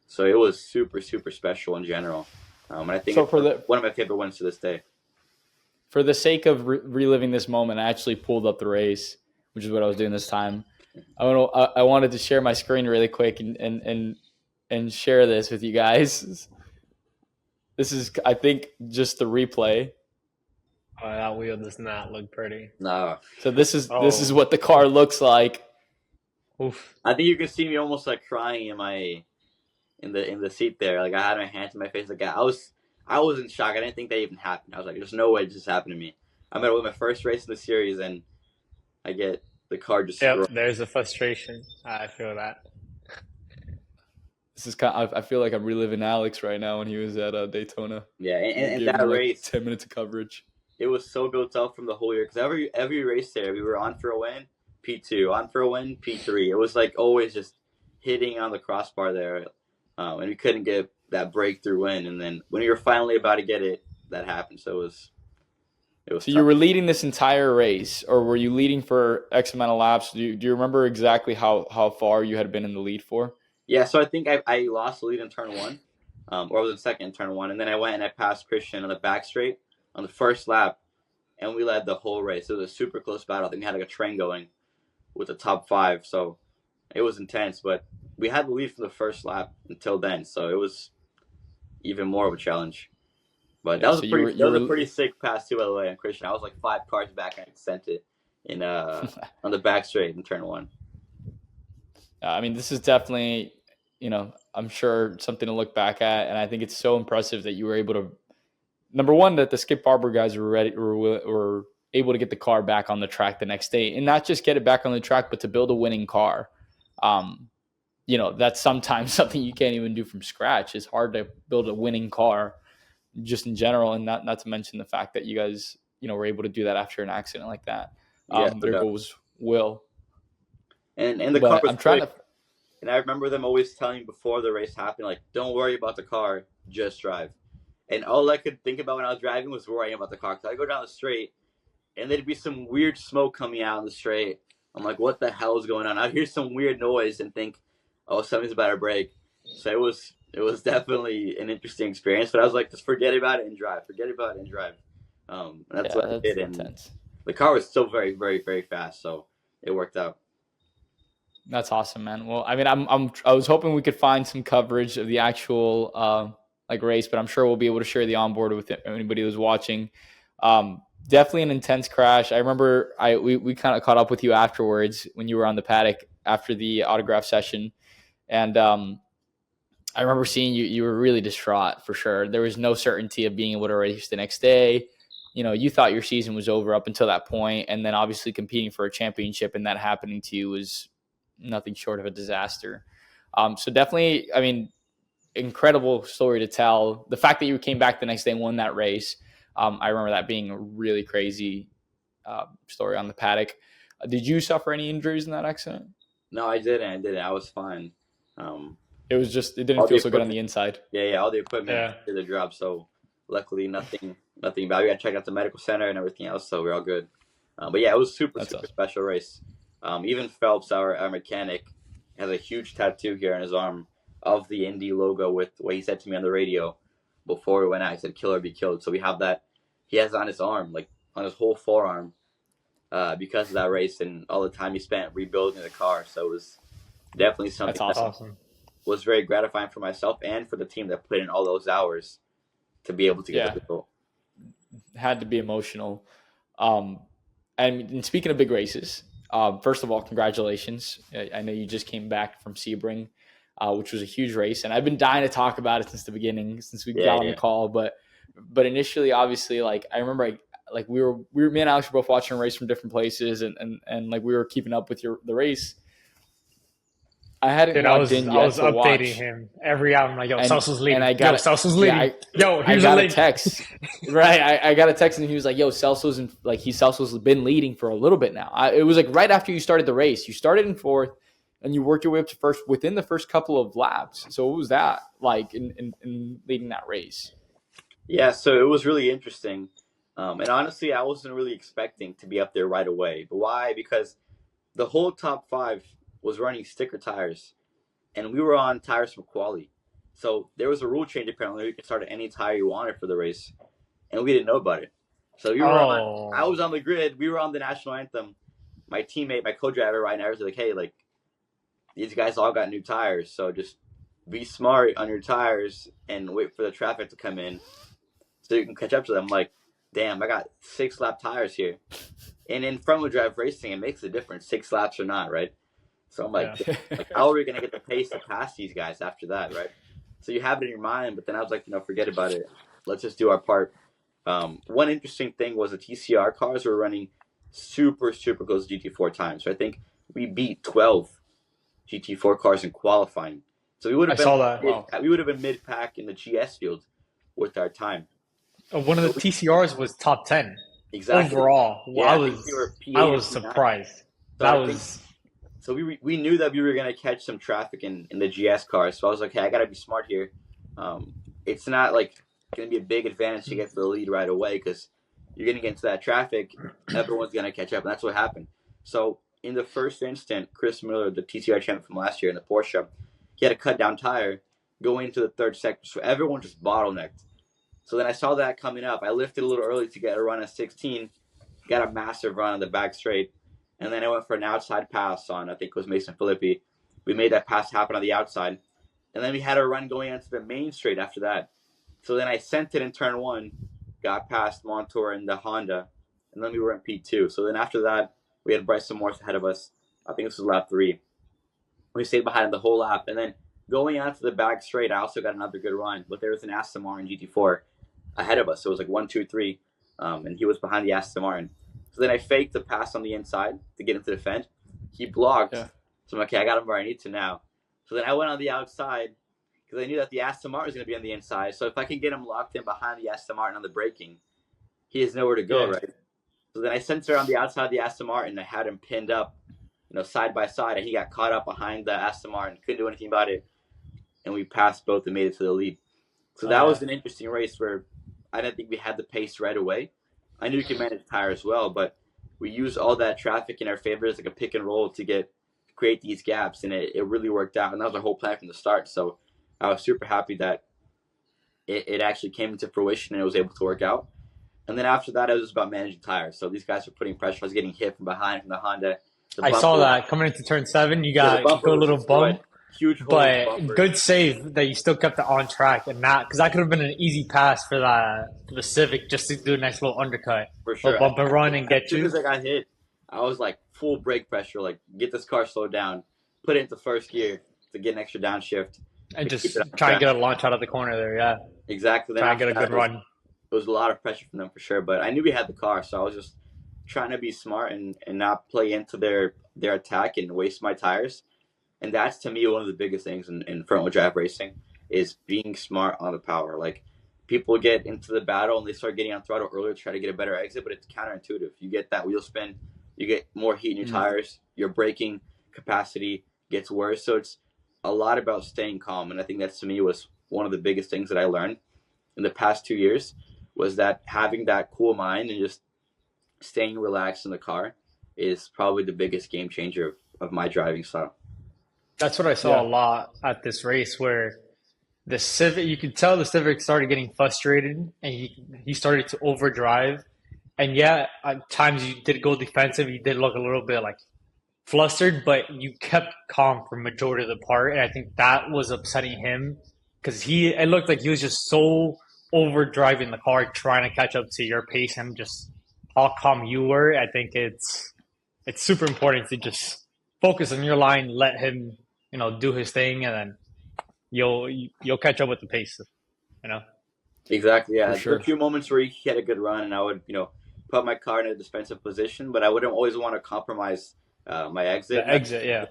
So it was super, super special in general. And I think it's one of my favorite wins to this day.
For the sake of reliving this moment, I actually pulled up the race, which is what I was doing this time. I wanted to share my screen really quick and share this with you guys. This is, I think, just the replay.
Oh, that wheel does not look pretty.
No.
So this is what the car looks like.
Oof.
I think you can see me almost like crying in the seat there. Like I had my hands in my face. Like I was in shock. I didn't think that even happened. I was like, there's no way this happened to me. I'm at my first race in the series and I get the car just.
Yep, there's a frustration. I feel that.
This is I feel like I'm reliving Alex right now when he was at Daytona.
Yeah, and that race,
10 minutes of coverage.
It was so built up from the whole year because every race there we were on for a win, P2, on for a win, P3. It was like always just hitting on the crossbar there, and we couldn't get that breakthrough win. And then when you were finally about to get it, that happened. So it was. So
tough. You were leading this entire race, or were you leading for X amount of laps? Do you remember exactly how far you had been in the lead for?
Yeah, so I think I lost the lead in turn one, or I was in second in turn one, and then I went and I passed Christian on the back straight on the first lap, and we led the whole race. It was a super close battle. I think we had like a train going with the top five, so it was intense. But we had the lead from the first lap until then, so it was even more of a challenge. But that was
so
that was a pretty sick pass too, by the way, on Christian. I was like 5 cars back and I sent it in on the back straight in turn one.
I mean, this is definitely, I'm sure something to look back at, and I think it's so impressive that you were able to. Number one, that the Skip Barber guys were able to get the car back on the track the next day, and not just get it back on the track, but to build a winning car. That's sometimes something you can't even do from scratch. It's hard to build a winning car just in general, and not to mention the fact that you guys, were able to do that after an accident like that. There goes Will.
And the car was quick. And I remember them always telling me before the race happened, like, don't worry about the car, just drive. And all I could think about when I was driving was worrying about the car. Because I go down the straight, and there'd be some weird smoke coming out on the straight. I'm like, what the hell is going on? I'd hear some weird noise and think, oh, something's about to break. So it was definitely an interesting experience. But I was like, just forget about it and drive. Forget about it and drive. And that's what I did. And the car was still very, very, very fast. So it worked out.
That's awesome, man. Well, I mean, I was hoping we could find some coverage of the actual race, but I'm sure we'll be able to share the onboard with anybody who's watching. Definitely an intense crash. I remember we kind of caught up with you afterwards when you were on the paddock after the autograph session, and I remember seeing you were really distraught for sure. There was no certainty of being able to race the next day. You thought your season was over up until that point, and then obviously competing for a championship and that happening to you was nothing short of a disaster. So definitely, I mean, incredible story to tell. The fact that you came back the next day and won that race, I remember that being a really crazy story on the paddock. Did you suffer any injuries in that accident?
No, I didn't. I was fine.
It didn't feel so good on the inside.
Yeah, all the equipment did the job. So luckily, nothing bad. We got to check out the medical center and everything else, so we're all good. But yeah, it was super awesome. Special race. Even Phelps, our mechanic, has a huge tattoo here on his arm of the Indy logo with what he said to me on the radio before we went out. He said, "Kill or be killed." So we have that. He has it on his arm, like on his whole forearm, because of that race and all the time he spent rebuilding the car. So it was definitely something
that's awesome.
That was very gratifying for myself and for the team that put in all those hours to be able to get the result.
Had to be emotional. And speaking of big races, first of all, congratulations. I know you just came back from Sebring, which was a huge race, and I've been dying to talk about it since the beginning, since we got on the call. But initially, obviously, like I remember, like we were me and Alex were both watching a race from different places, and like we were keeping up with the race. I hadn't logged in yet. I was
updating him every hour. I'm like, yo, Celso's leading. Celso's leading.
I got a text. Right. I got a text and he was like, yo, Celso's been leading for a little bit now. It was like right after you started the race. You started in fourth and you worked your way up to first within the first couple of laps. So what was that like in leading that race?
Yeah, so it was really interesting. And honestly, I wasn't really expecting to be up there right away. But why? Because the whole top 5 was running sticker tires, and we were on tires from Quali. So there was a rule change apparently. You could start at any tire you wanted for the race, and we didn't know about it. So we were I was on the grid. We were on the national anthem. My teammate, my co-driver, Ryan Ayers, was like, hey, like these guys all got new tires, so just be smart on your tires and wait for the traffic to come in so you can catch up to them. I'm like, damn, I got 6-lap tires here. And in front-wheel drive racing, it makes a difference, 6 laps or not, right? So I'm like, how are we going to get the pace to pass these guys after that, right? So you have it in your mind, but then I was like, forget about it. Let's just do our part. One interesting thing was the TCR cars were running super, super close to GT4 times. So I think we beat 12 GT4 cars in qualifying. So we would have we would have been mid-pack in the GS field with our time.
One of the TCRs was top 10.
Exactly.
Overall.
Yeah,
I was surprised.
So we knew that we were going to catch some traffic in the GS cars. So I was like, hey, I got to be smart here. It's not like going to be a big advantage to get for the lead right away because you're going to get into that traffic. Everyone's going to catch up. And that's what happened. So in the first instant, Chris Miller, the TCR champion from last year in the Porsche, he had a cut down tire going into the third sector. So everyone just bottlenecked. So then I saw that coming up. I lifted a little early to get a run at 16, got a massive run on the back straight. And then I went for an outside pass on, I think it was Mason Filippi. We made that pass happen on the outside. And then we had a run going into the main straight after that. So then I sent it in turn 1, got past Montour and the Honda, and then we were in P2. So then after that, we had Bryson Morse ahead of us. I think this was lap 3. We stayed behind the whole lap. And then going out to the back straight, I also got another good run. But there was an Aston Martin GT4 ahead of us. So it was like 1, 2, 3. And he was behind the Aston Martin. So then I faked the pass on the inside to get him to defend. He blocked. Yeah. So I'm like, okay, I got him where I need to now. So then I went on the outside because I knew that the Aston Martin was going to be on the inside. So if I can get him locked in behind the Aston Martin on the braking, he has nowhere to go, right? So then I sent her on the outside of the Aston Martin. I had him pinned up, side by side, and he got caught up behind the Aston Martin. Couldn't do anything about it. And we passed both and made it to the lead. So that was an interesting race where I didn't think we had the pace right away. I knew we could manage tires well, but we used all that traffic in our favor as like a pick and roll to create these gaps, and it really worked out. And that was our whole plan from the start. So I was super happy that it actually came into fruition and it was able to work out. And then after that, it was just about managing tires. So these guys were putting pressure. I was getting hit from behind from the Honda.
I saw that coming into turn 7. You got a little bump.
Huge hole,
but good save that you still kept it on track and not, because that could have been an easy pass for the Civic just to do a nice little undercut.
For sure.
Bump and run and get you.
As soon as I got hit, I was like full brake pressure, like get this car slowed down, put it into first gear to get an extra downshift.
And just try and get a launch out of the corner there, yeah.
Exactly.
Try and get a good run.
It was a lot of pressure from them for sure, but I knew we had the car, so I was just trying to be smart and not play into their attack and waste my tires. And that's, to me, one of the biggest things in front-wheel drive racing is being smart on the power. Like, people get into the battle and they start getting on throttle earlier to try to get a better exit, but it's counterintuitive. You get that wheel spin, you get more heat in your tires, your braking capacity gets worse. So it's a lot about staying calm. And I think that, to me, was one of the biggest things that I learned in the past 2 years, was that having that cool mind and just staying relaxed in the car is probably the biggest game changer of my driving style.
That's what I saw a lot at this race, where the Civic, you could tell the Civic started getting frustrated and he started to overdrive. And at times you did go defensive. You did look a little bit like flustered, but you kept calm for majority of the part. And I think that was upsetting him because it looked like he was just so overdriving the car, trying to catch up to your pace and just how calm you were. I think it's super important to just focus on your line, let him, do his thing, and then you'll catch up with the pace,
Exactly, yeah.
Sure.
There were a few moments where he had a good run, and I would, put my car in a defensive position, but I wouldn't always want to compromise my exit.
The exit, yeah.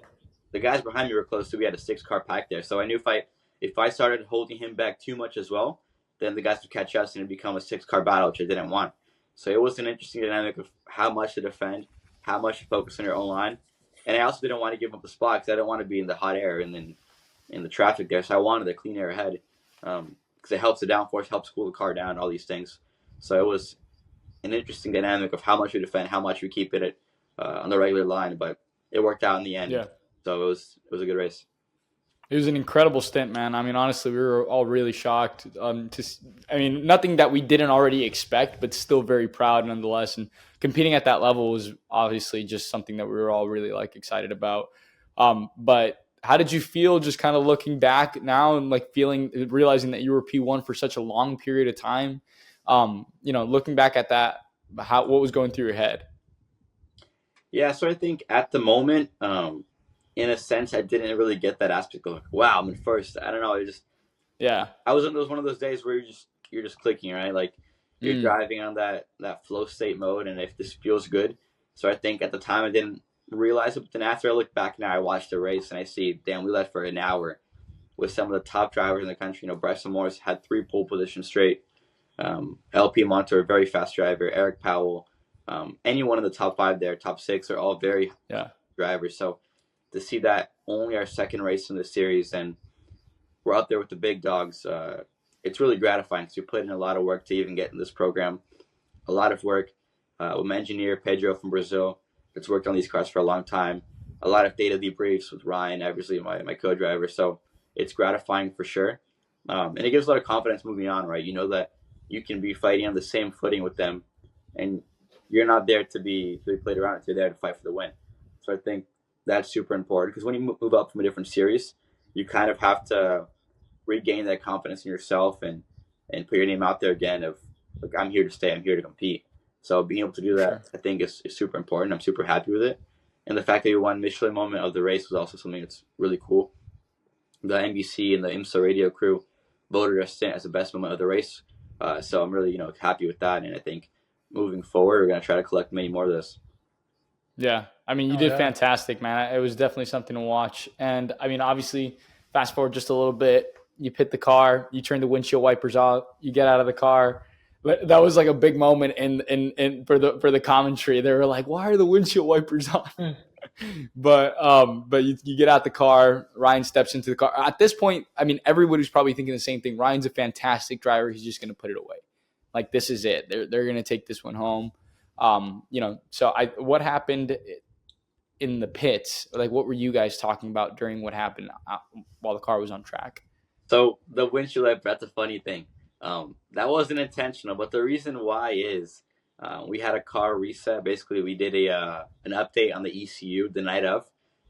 The guys behind me were close too. We had a 6-car pack there, so I knew if I started holding him back too much as well, then the guys would catch us and it'd become a 6-car battle, which I didn't want. So it was an interesting dynamic of how much to defend, how much to focus on your own line. And I also didn't want to give up the spot because I didn't want to be in the hot air and then in the traffic there. So I wanted the clean air ahead because it helps the downforce, helps cool the car down, all these things. So it was an interesting dynamic of how much we defend, how much we keep it on the regular line. But it worked out in the end.
Yeah.
So it was a good race.
It was an incredible stint, man. I mean, honestly, we were all really shocked. Nothing that we didn't already expect, but still very proud nonetheless. And competing at that level was obviously just something that we were all really excited about. But how did you feel just kind of looking back now and realizing that you were P1 for such a long period of time? Looking back at that, what was going through your head?
Yeah, so I think at the moment, in a sense, I didn't really get that aspect of wow, I'm in first. I don't know. I was in one of those days where you're just clicking, right? Like you're driving on that flow state mode, and if this feels good. So I think at the time I didn't realize it, but then after I look back now, I watched the race and I see, damn, we led for an hour with some of the top drivers in the country. Bryson Morse had 3 pole positions straight. LP Montour, a very fast driver. Eric Powell, anyone in the top 5 there, top 6 are all very drivers. So to see that only our second race in the series and we're out there with the big dogs, it's really gratifying because you put in a lot of work to even get in this program. A lot of work with my engineer, Pedro from Brazil, that's worked on these cars for a long time. A lot of data debriefs with Ryan Eversley, my co-driver. So it's gratifying for sure. And it gives a lot of confidence moving on, right? You know that you can be fighting on the same footing with them, and you're not there to be played around. You're there to fight for the win. So I think that's super important, because when you move up from a different series, you kind of have to regain that confidence in yourself and put your name out there again of, like, I'm here to stay, I'm here to compete. So being able to do that, I think is super important. I'm super happy with it. And the fact that you won Michelin moment of the race was also something that's really cool. The NBC and the IMSA radio crew voted us in as the best moment of the race. So I'm really, happy with that. And I think moving forward, we're going to try to collect many more of this.
Yeah. I mean, you did fantastic, man. It was definitely something to watch. And I mean, obviously, fast forward just a little bit, you pit the car, you turn the windshield wipers off, you get out of the car. But that was like a big moment in for the commentary. They were like, "Why are the windshield wipers on?" But you get out the car. Ryan steps into the car. At this point, I mean, everybody's probably thinking the same thing. Ryan's a fantastic driver. He's just going to put it away. Like, this is it. They're going to take this one home. So what happened in the pits? Like, what were you guys talking about during what happened while the car was on track?
So the windshield wiper, that's a funny thing. That wasn't intentional, but the reason why is we had a car reset. Basically, we did an update on the ECU the night of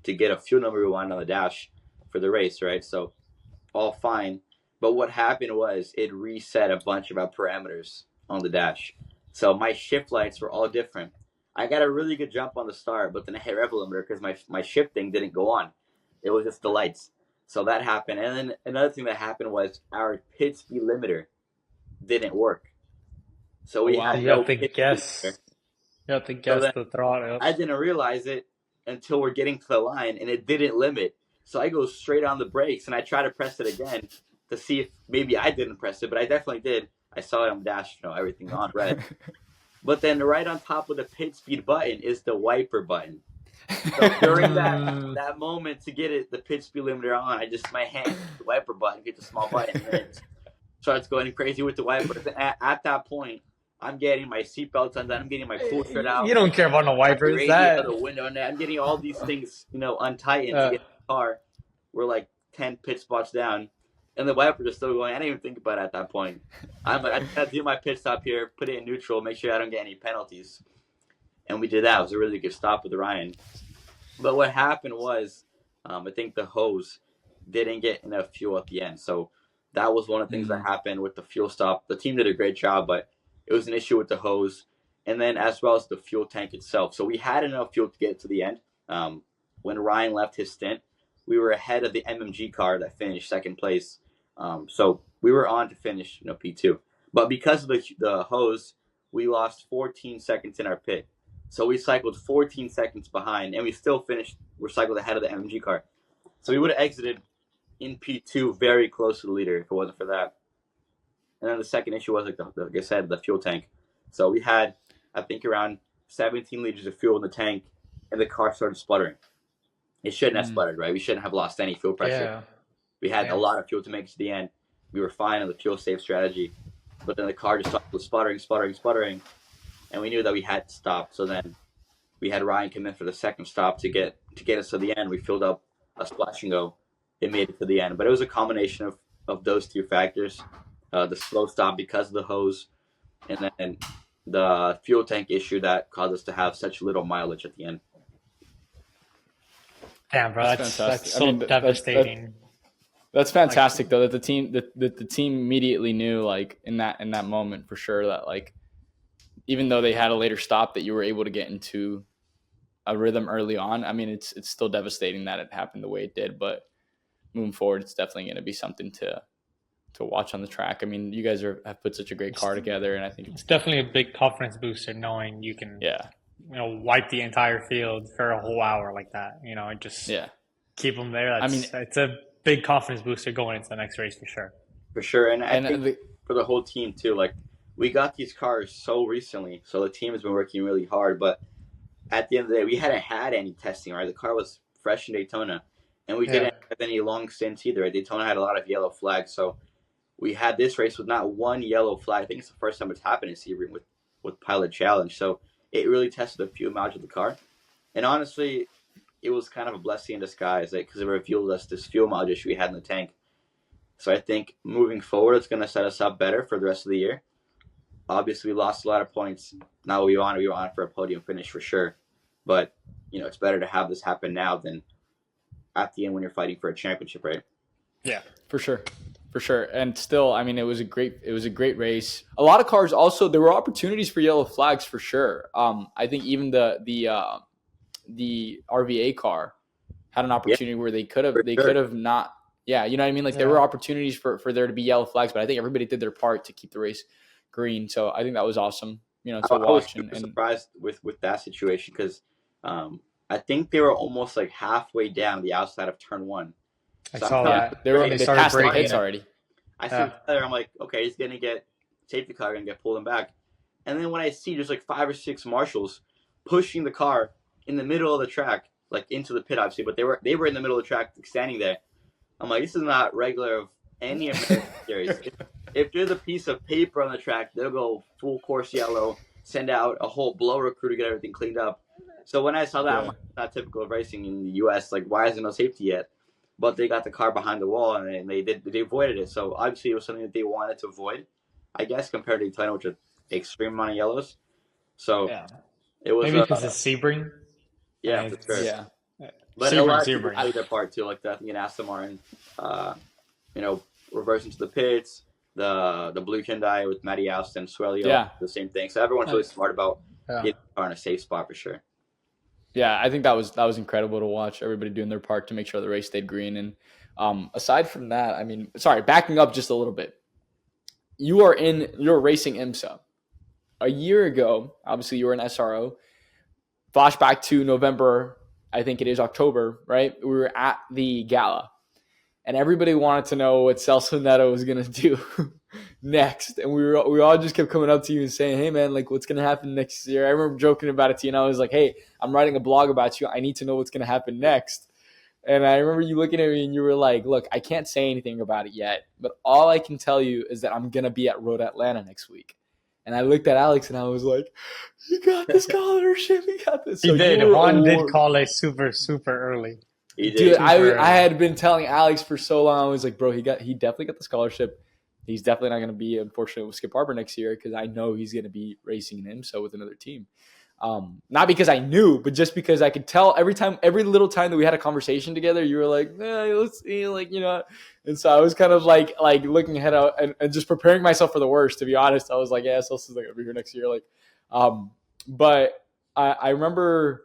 to get a fuel number we wanted on the dash for the race, right? So all fine. But what happened was it reset a bunch of our parameters on the dash. So my shift lights were all different. I got a really good jump on the start, but then I hit rev limiter because my shifting didn't go on. It was just the lights. So that happened. And then another thing that happened was our pit speed limiter didn't work. So we had no pit speed limiter.
You have to guess the throttle.
I didn't realize it until we're getting to the line, and it didn't limit. So I go straight on the brakes, and I try to press it again to see if maybe I didn't press it, but I definitely did. I saw it on the dash, everything on red. But then right on top of the pit speed button is the wiper button. So during that moment to get the pit speed limiter on, my hand, the wiper button, get the small button, and it starts going crazy with the wiper. At that point, I'm getting my seatbelts undone. I'm getting my cool shirt out.
You don't care about no wipers.
The window, and I'm getting all these things, untightened to get in the car. We're like 10 pit spots down, and the wipers are still going. I didn't even think about it at that point. I'm like, I gotta do my pit stop here, put it in neutral, make sure I don't get any penalties. And we did that. It was a really good stop with Ryan. But what happened was, I think the hose didn't get enough fuel at the end. So that was one of the things that happened with the fuel stop. The team did a great job, but it was an issue with the hose, and then as well as the fuel tank itself. So we had enough fuel to get to the end. When Ryan left his stint, we were ahead of the MMG car that finished second place. So we were on to finish, P2. But because of the hose, we lost 14 seconds in our pit. So we cycled 14 seconds behind, and we still we're cycled ahead of the MMG car. So we would have exited in P2 very close to the leader if it wasn't for that. And then the second issue was, like I said, the fuel tank. So we had, I think, around 17 liters of fuel in the tank, and the car started spluttering. It shouldn't have spluttered, right? We shouldn't have lost any fuel pressure. Yeah. We had a lot of fuel to make it to the end. We were fine on the fuel safe strategy. But then the car just started sputtering. And we knew that we had to stop. So then we had Ryan come in for the second stop to get us to the end. We filled up a splash and go. It made it to the end. But it was a combination of those two factors. The slow stop because of the hose, and then the fuel tank issue that caused us to have such little mileage at the end.
Damn, bro, that's so devastating.
That's fantastic, though, that the team immediately knew, like, in that moment for sure, that, like, even though they had a later stop, that you were able to get into a rhythm early on. I mean, it's still devastating that it happened the way it did, but moving forward, it's definitely going to be something to watch on the track. I mean, you guys have put such a great car together, and I think
it's definitely a big confidence booster knowing you can, wipe the entire field for a whole hour like that. And just keep them there. It's a big confidence booster going into the next race for sure.
For sure, and I think for the whole team too. Like, we got these cars so recently, so the team has been working really hard. But at the end of the day, we hadn't had any testing. Right, the car was fresh in Daytona, and we didn't have any long stints either. Daytona had a lot of yellow flags, so we had this race with not one yellow flag. I think it's the first time it's happened in Sebring with Pilot Challenge. So it really tested the fuel mileage of the car. And honestly, it was kind of a blessing in disguise, because it revealed us this fuel mileage issue we had in the tank. So I think moving forward, it's going to set us up better for the rest of the year. Obviously, we lost a lot of points. Now we were on for a podium finish for sure. But, it's better to have this happen now than at the end when you're fighting for a championship, right?
Yeah, for sure. For sure. And still, I mean, it was a great race. A lot of cars also, there were opportunities for yellow flags for sure. I think even the RVA car had an opportunity where they could have not. Yeah, you know what I mean? Like there were opportunities for there to be yellow flags, but I think everybody did their part to keep the race green. So I think that was awesome, to watch.
I was super surprised with that situation because I think they were almost like halfway down the outside of turn 1.
I saw that.
They passed the pits already.
I see there, I'm like, okay, he's going to get safety car and get pulled back. And then when I see just like 5 or 6 marshals pushing the car in the middle of the track, like into the pit, obviously, but they were in the middle of the track standing there. I'm like, this is not regular of any American series. If there's a piece of paper on the track, they'll go full course yellow, send out a whole blower crew to get everything cleaned up. So when I saw that, I'm like, it's not typical of racing in the U.S. Like, why is there no safety yet? But they got the car behind the wall and they avoided it. So obviously it was something that they wanted to avoid, I guess, compared to Daytona, which is extreme amount of yellows. So it was
maybe because it's Sebring.
Yeah, for sure.
Yeah,
but a lot of people did their part too. Like I think in Aston Martin, reversing to the pits, the blue Hyundai with Matty Austin, Swelio, the same thing. So everyone's really smart about getting the car in a safe spot for sure.
Yeah, I think that was incredible to watch. Everybody doing their part to make sure the race stayed green. And aside from that, I mean, backing up just a little bit. You're racing IMSA. A year ago, obviously you were an SRO. Flashback to November, I think it is October, right? We were at the gala. And everybody wanted to know what Celso Neto was going to do next. And we all just kept coming up to you and saying, hey, man, like, what's going to happen next year? I remember joking about it to you, and I was like, hey, I'm writing a blog about you. I need to know what's going to happen next. And I remember you looking at me, and you were like, look, I can't say anything about it yet, but all I can tell you is that I'm going to be at Road Atlanta next week. And I looked at Alex, and I was like, you got the scholarship. You got this.
He did. Juan did call it super, super early.
Dude, I had been telling Alex for so long. I was like, bro, he definitely got the scholarship. He's definitely not going to be, unfortunately, with Skip Harper next year because I know he's going to be racing in IMSA with another team. Not because I knew, but just because I could tell every little time that we had a conversation together, you were like, let's see, And so I was kind of like looking ahead out and just preparing myself for the worst. To be honest, I was like, yeah, Celso's not going to be here next year. But I remember.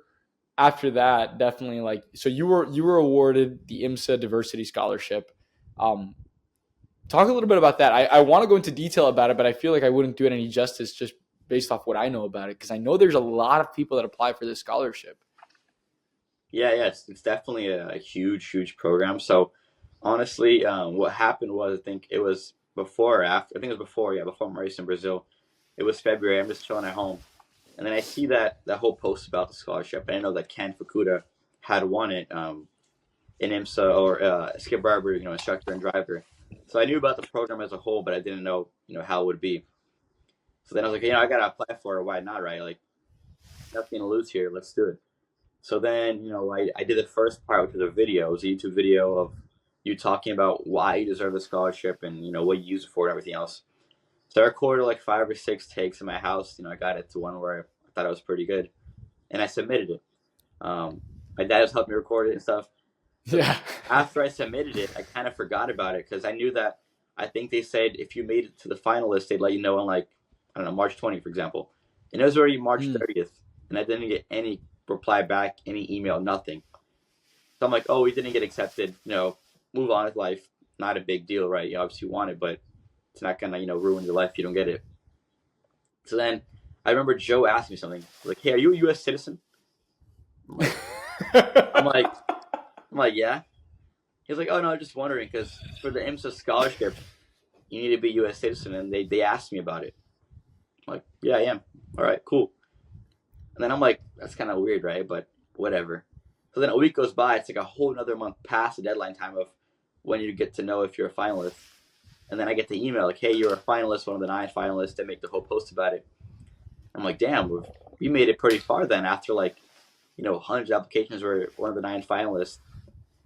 After that, definitely so you were awarded the IMSA Diversity Scholarship. Talk a little bit about that. I want to go into detail about it, but I feel like I wouldn't do it any justice just based off what I know about it because I know there's a lot of people that apply for this scholarship.
Yeah, it's definitely a huge, huge program. So honestly, what happened was I think it was before or after. I think it was before my race in Brazil. It was February. I'm just chilling at home. And then I see that whole post about the scholarship. And I know that Ken Fukuda had won it in IMSA or Skip Barber, instructor and driver. So I knew about the program as a whole, but I didn't know, how it would be. So then I was like, I got to apply for it. Why not, right? Like, nothing to lose here. Let's do it. So then, I did the first part, which was a video. It was a YouTube video of you talking about why you deserve the scholarship and, what you use it for and everything else. So I recorded 5 or 6 takes in my house. I got it to one where I thought it was pretty good. And I submitted it. My dad just helped me record it and stuff. So after I submitted it, I kind of forgot about it because I knew that I think they said if you made it to the finalist, they'd let you know on March 20th, for example. And it was already March 30th. And I didn't get any reply back, any email, nothing. So I'm like, oh, we didn't get accepted. Move on with life. Not a big deal, right? You obviously want it, but it's not going to, ruin your life if you don't get it. So then I remember Joe asked me something. Like, hey, are you a U.S. citizen? I'm like, yeah. He's like, oh, no, I'm just wondering because for the IMSA scholarship, you need to be a U.S. citizen. And they asked me about it. I'm like, yeah, I am. All right, cool. And then I'm like, that's kind of weird, right? But whatever. So then a week goes by. It's like a whole another month past the deadline time of when you get to know if you're a finalist. And then I get the email like, hey, you're a finalist, one of the 9 finalists. They make the whole post about it. I'm like, damn, we made it pretty far then after hundreds of applications, were one of the 9 finalists.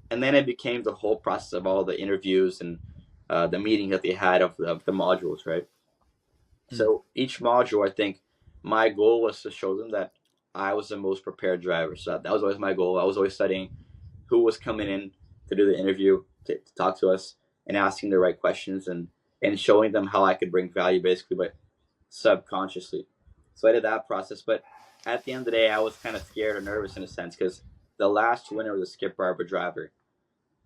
And then it became the whole process of all the interviews and the meetings that they had of the modules, right? So each module, I think my goal was to show them that I was the most prepared driver. So that was always my goal. I was always studying who was coming in to do the interview, to talk to us, and asking the right questions and showing them how I could bring value, basically, but subconsciously. So I did that process. But at the end of the day, I was kind of scared or nervous in a sense, because the last winner was a Skip Barber driver.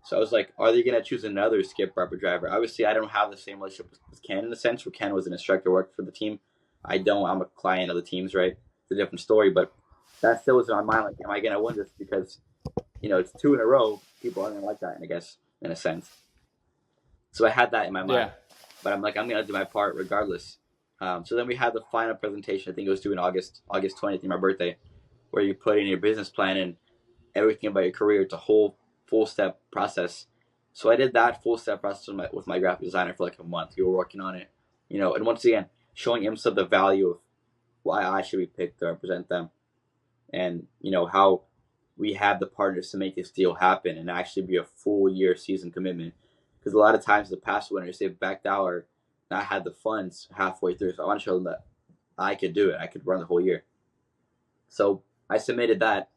So I was like, are they going to choose another Skip Barber driver? Obviously, I don't have the same relationship with Ken in the sense where Ken was an instructor, worked for the team. I don't. I'm a client of the teams, right? It's a different story, but that still was in my mind. Like, am I going to win this? Because, it's 2 in a row. People aren't going to like that, I guess, in a sense. So I had that in my mind. Yeah. But I'm like, I'm going to do my part regardless. So then we had the final presentation. I think it was due in August 20th, my birthday, where you put in your business plan and everything about your career. It's a whole full step process. So I did that full step process with my graphic designer for like a month. We were working on it, and once again, showing IMSA the value of why I should be picked to represent them, and how we have the partners to make this deal happen and actually be a full year season commitment. Because a lot of times the past winners, they've backed out or not had the funds halfway through. So I want to show them that I could do it. I could run the whole year. So I submitted that,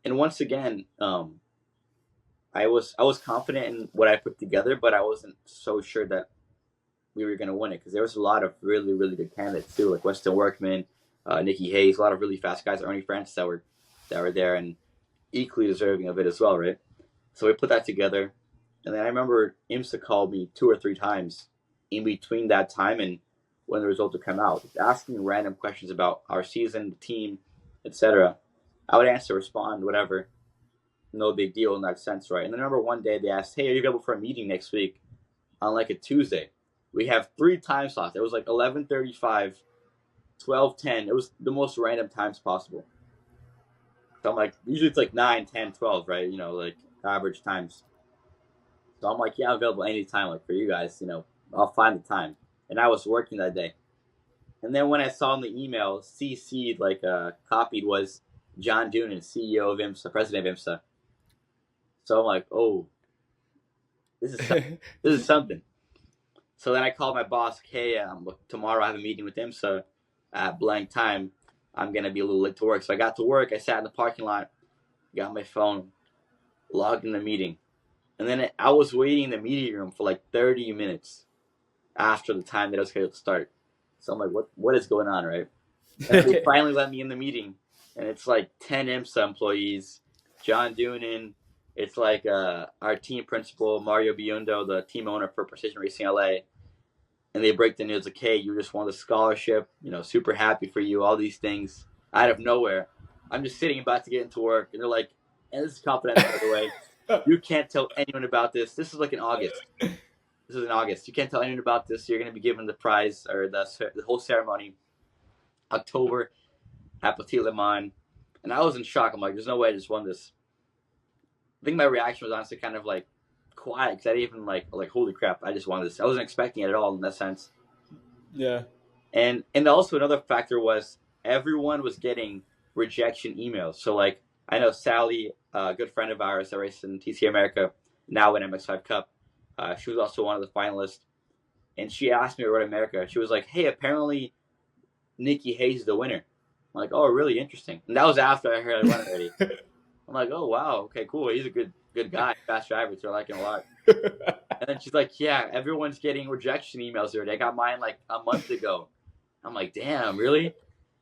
and once again, I was confident in what I put together, but I wasn't so sure that we were going to win it, because there was a lot of really, really good candidates too, like Weston Workman, Nikki Hayes, a lot of really fast guys, Ernie Francis that were there and equally deserving of it as well, right? So we put that together, and then I remember IMSA called me 2 or 3 times in between that time and when the results would come out, just asking random questions about our season, the team, etc. I would answer, respond, whatever. No big deal in that sense, right? And then I remember one day they asked, hey, are you available for a meeting next week on like a Tuesday? We have 3 time slots. It was like 11:35, 12:10. It was the most random times possible. So I'm like, usually it's like 9, 10, 12, right? Like average times. So I'm like, yeah, I'm available anytime, like for you guys, I'll find the time. And I was working that day. And then when I saw in the email, CC'd, like copied, was John Doonan, CEO of IMSA, president of IMSA. So I'm like, oh, this is something. So then I called my boss, hey, tomorrow I have a meeting with IMSA at blank time. I'm going to be a little late to work. So I got to work. I sat in the parking lot, got my phone, logged in the meeting. And then I was waiting in the meeting room for like 30 minutes after the time that I was scheduled to start. So I'm like, what is going on, right? And they finally let me in the meeting. And it's like 10 IMSA employees, John Doonan. It's like our team principal, Mario Biondo, the team owner for Precision Racing LA. And they break the news like, hey, you just won the scholarship, super happy for you, all these things. Out of nowhere, I'm just sitting about to get into work. And they're like, and this is confidential, by the way. You can't tell anyone about this. This is like in August. This is in August. You can't tell anyone about this. You're going to be given the prize or the whole ceremony October at Petit Le Mans. And I was in shock. I'm like, there's no way I just won this. I think my reaction was honestly kind of like quiet, because I didn't even like holy crap, I just won this. I wasn't expecting it at all in that sense.
Yeah.
And also another factor was everyone was getting rejection emails. So like I know Sally, a good friend of ours that raced in TC America, now in MX5 Cup, she was also one of the finalists, and she asked me to run America. She was like, hey, apparently Nikki Hayes is the winner. I'm like, oh, really interesting. And that was after I heard I won already. I'm like, oh, wow, okay, cool. He's a good guy, fast driver, so I like him a lot. And then she's like, yeah, everyone's getting rejection emails already. I got mine like a month ago. I'm like, damn, really?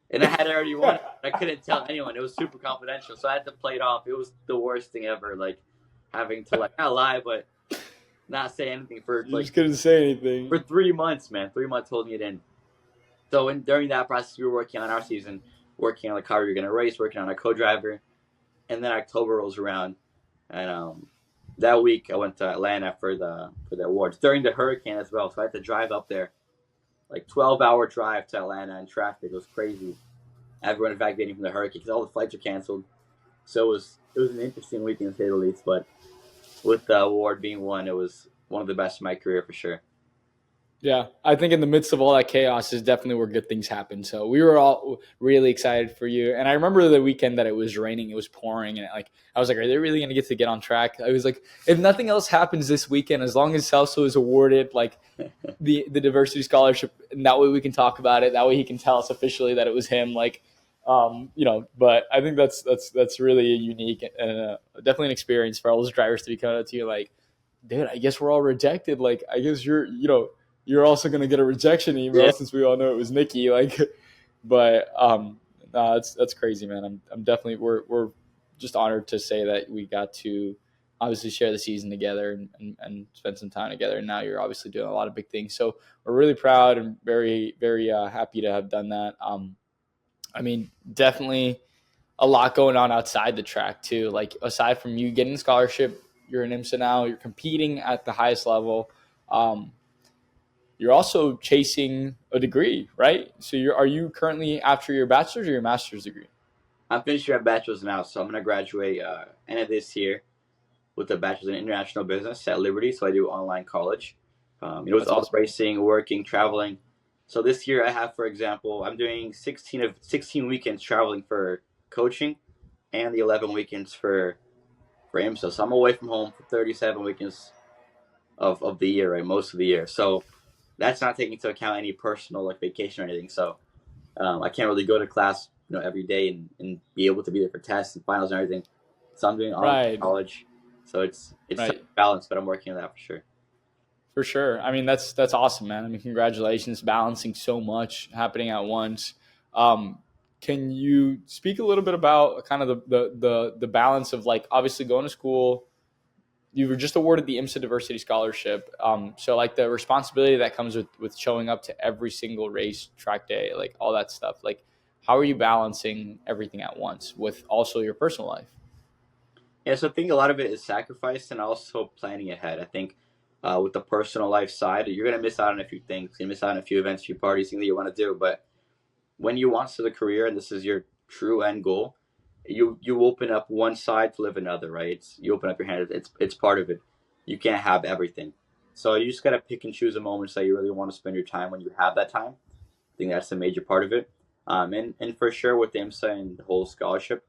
And I had already won. I couldn't tell anyone. It was super confidential, so I had to play it off. It was the worst thing ever, like having to not lie, but not say anything for
you just couldn't say anything
for 3 months, man. 3 months holding it in. So during that process, we were working on our season, working on the car we were going to race, working on our co-driver. And then October rolls around, and that week I went to Atlanta for the awards during the hurricane as well. So I had to drive up there, like 12-hour drive to Atlanta in traffic. It was crazy. Everyone evacuating from the hurricane because all the flights were canceled. So it was an interesting weekend to say the least. But with the award being won, it was one of the best in my career for sure.
Yeah, I think in the midst of all that chaos is definitely where good things happen. So we were all really excited for you. And I remember the weekend that it was raining, it was pouring, and I was like, are they really going to get on track? I was like, if nothing else happens this weekend, as long as Celso is awarded like the diversity scholarship, and that way we can talk about it. That way he can tell us officially that it was him. Like, but I think that's really unique and definitely an experience for all those drivers to be coming up to you like, dude, I guess we're all rejected. Like, I guess you're also going to get a rejection email since we all know it was Nikki. Like, but no, that's crazy, man. I'm definitely we're just honored to say that we got to obviously share the season together and spend some time together. And now you're obviously doing a lot of big things. So we're really proud and very, very happy to have done that. I mean, definitely a lot going on outside the track too. Like aside from you getting the scholarship, you're in IMSA now, you're competing at the highest level. You're also chasing a degree, right? So are you currently after your bachelor's or your master's degree?
I'm finishing my bachelor's now, so I'm going to graduate end of this year with a bachelor's in international business at Liberty. So I do online college. It's all awesome. Racing, working, traveling. So this year I have, for example, I'm doing 16 weekends traveling for coaching and the 11 weekends for IMSA. So I'm away from home for 37 weekends of the year, right? Most of the year. So that's not taking into account any personal like vacation or anything. So I can't really go to class, every day and be able to be there for tests and finals and everything. So I'm doing online college. So it's right. Balance, but I'm working on that for sure.
For sure. I mean, that's awesome, man. I mean, congratulations, balancing so much happening at once. Can you speak a little bit about kind of the balance of like obviously going to school? You were just awarded the IMSA Diversity Scholarship. So like the responsibility that comes with showing up to every single race, track day, like all that stuff. Like, how are you balancing everything at once with also your personal life?
Yeah, so I think a lot of it is sacrifice and also planning ahead. I think with the personal life side, you're going to miss out on a few things. You're going to miss out on a few events, a few parties, things that you want to do. But when you want to the career and this is your true end goal, you open up one side to live another, right? You open up your hand. It's part of it. You can't have everything. So you just got to pick and choose the moments that you really want to spend your time when you have that time. I think that's a major part of it. And for sure with IMSA and the whole scholarship,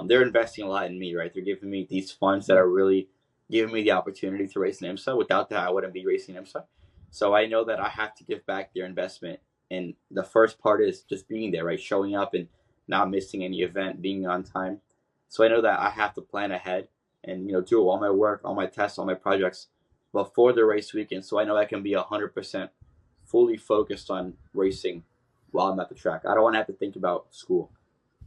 they're investing a lot in me, right? They're giving me these funds that are really giving me the opportunity to race in IMSA. Without that, I wouldn't be racing IMSA. So I know that I have to give back their investment. And the first part is just being there, right? Showing up and not missing any event, being on time. So I know that I have to plan ahead and, do all my work, all my tests, all my projects before the race weekend. So I know I can be 100% fully focused on racing while I'm at the track. I don't want to have to think about school.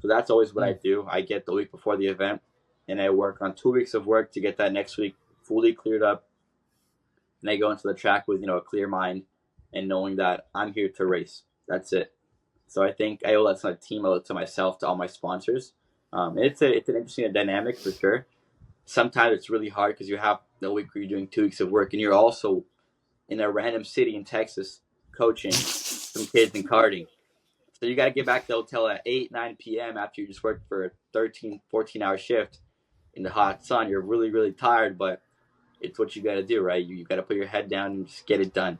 So that's always what I do. I get the week before the event and I work on 2 weeks of work to get that next week fully cleared up. And I go into the track with, a clear mind and knowing that I'm here to race. That's it. So I think I owe that to my team, I owe it to myself, to all my sponsors. It's an interesting dynamic for sure. Sometimes it's really hard because you have the week where you're doing 2 weeks of work and you're also in a random city in Texas coaching some kids in karting. So you got to get back to the hotel at 8, 9 p.m. after you just worked for a 13, 14-hour shift in the hot sun. You're really, really tired, but it's what you got to do, right? You got to put your head down and just get it done.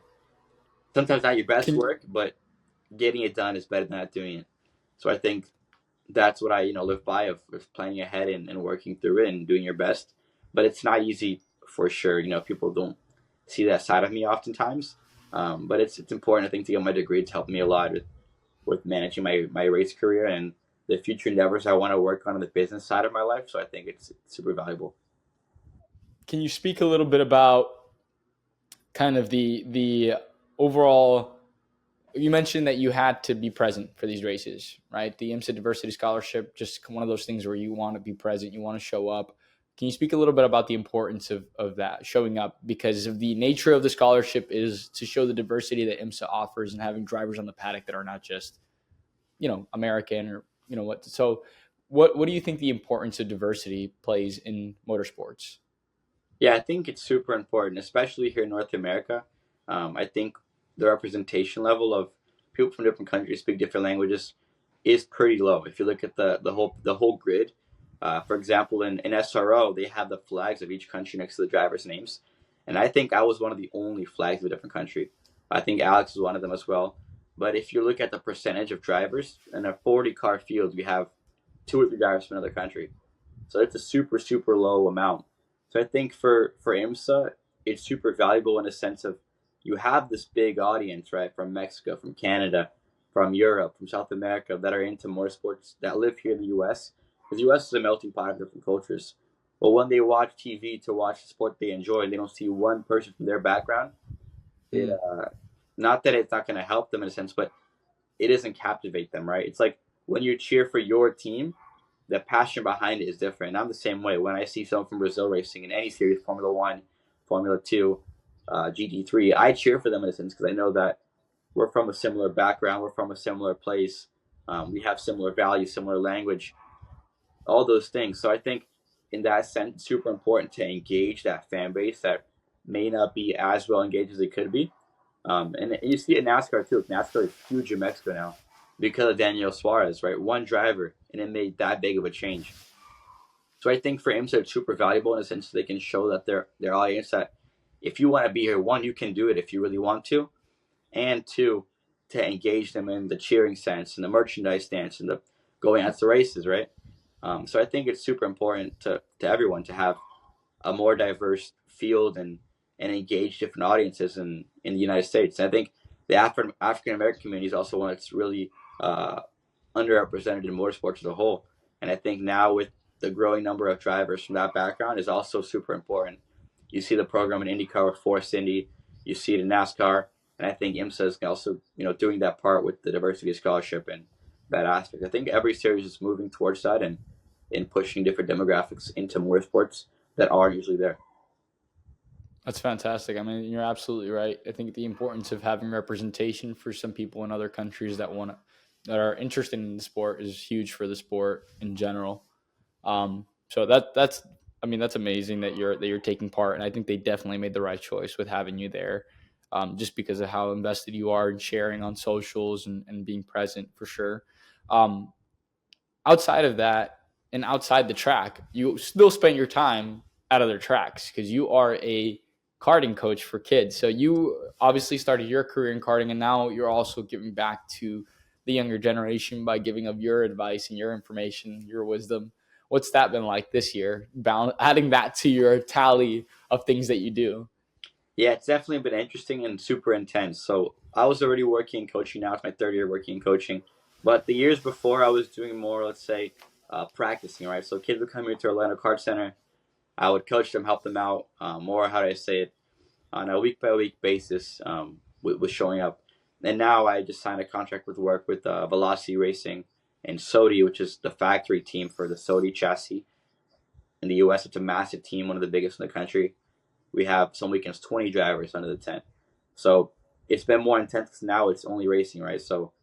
Sometimes not your best work, but getting it done is better than not doing it. So I think that's what I, live by of planning ahead and working through it and doing your best. But it's not easy for sure. People don't see that side of me oftentimes. But it's important, I think, to get my degree. It's helped me a lot with managing my race career and the future endeavors I want to work on the business side of my life. So I think it's super valuable.
Can you speak a little bit about kind of the overall? You mentioned that you had to be present for these races, right? The IMSA Diversity Scholarship, just one of those things where you want to be present, you want to show up. Can you speak a little bit about the importance of that, showing up? Because of the nature of the scholarship is to show the diversity that IMSA offers and having drivers on the paddock that are not just, American or, what. So what do you think the importance of diversity plays in motorsports?
Yeah, I think it's super important, especially here in North America. I think the representation level of people from different countries speak different languages is pretty low. If you look at the whole grid, for example, in SRO, they have the flags of each country next to the drivers' names. And I think I was one of the only flags of a different country. I think Alex is one of them as well. But if you look at the percentage of drivers in a 40-car field, we have 2 or 3 drivers from another country. So it's a super, super low amount. So I think for IMSA, it's super valuable in a sense of you have this big audience, right, from Mexico, from Canada, from Europe, from South America that are into motorsports that live here in the U.S. Because the U.S. is a melting pot of different cultures. But when they watch TV to watch the sport they enjoy, and they don't see one person from their background, it not that it's not going to help them in a sense, but it doesn't captivate them, right? It's like when you cheer for your team, the passion behind it is different. And I'm the same way. When I see someone from Brazil racing in any series, Formula One, Formula Two, GT3, I cheer for them in a sense because I know that we're from a similar background, we're from a similar place, we have similar values, similar language, all those things. So I think in that sense, it's super important to engage that fan base that may not be as well engaged as they could be. And you see it in NASCAR too. NASCAR is huge in Mexico now because of Daniel Suarez, right? One driver, and it made that big of a change. So I think for IMSA, it's super valuable in a sense they can show that their audience that if you want to be here, one, you can do it if you really want to, and two, to engage them in the cheering sense and the merchandise stance and the going out to races, right? So I think it's super important to everyone to have a more diverse field and engage different audiences in the United States. And I think the African American community is also one that's really underrepresented in motorsports as a whole. And I think now with the growing number of drivers from that background is also super important. You see the program in IndyCar with Force Indy, you see it in NASCAR, and I think IMSA is also doing that part with the diversity scholarship and that aspect. I think every series is moving towards that and in pushing different demographics into motorsports that aren't usually there.
That's fantastic. I mean, you're absolutely right. I think the importance of having representation for some people in other countries that are interested in the sport is huge for the sport in general. So that's amazing that you're taking part, and I think they definitely made the right choice with having you there, just because of how invested you are in sharing on socials and being present for sure. Outside of that and outside the track, you still spend your time at other tracks because you are a karting coach for kids. So you obviously started your career in karting, and now you're also giving back to the younger generation by giving of your advice and your information, your wisdom. What's that been like this year, adding that to your tally of things that you do?
Yeah, it's definitely been interesting and super intense. So I was already working in coaching. Now it's my 3rd year working in coaching. But the years before, I was doing more, let's say, practicing, right? So kids would come here to Orlando Kart Center. I would coach them, help them out, more, how do I say it, on a week-by-week basis with showing up. And now I just signed a contract with Velocity Racing and Sodi, which is the factory team for the Sodi chassis. In the U.S., it's a massive team, one of the biggest in the country. We have some weekends 20 drivers under the tent. So it's been more intense because now it's only racing, right? So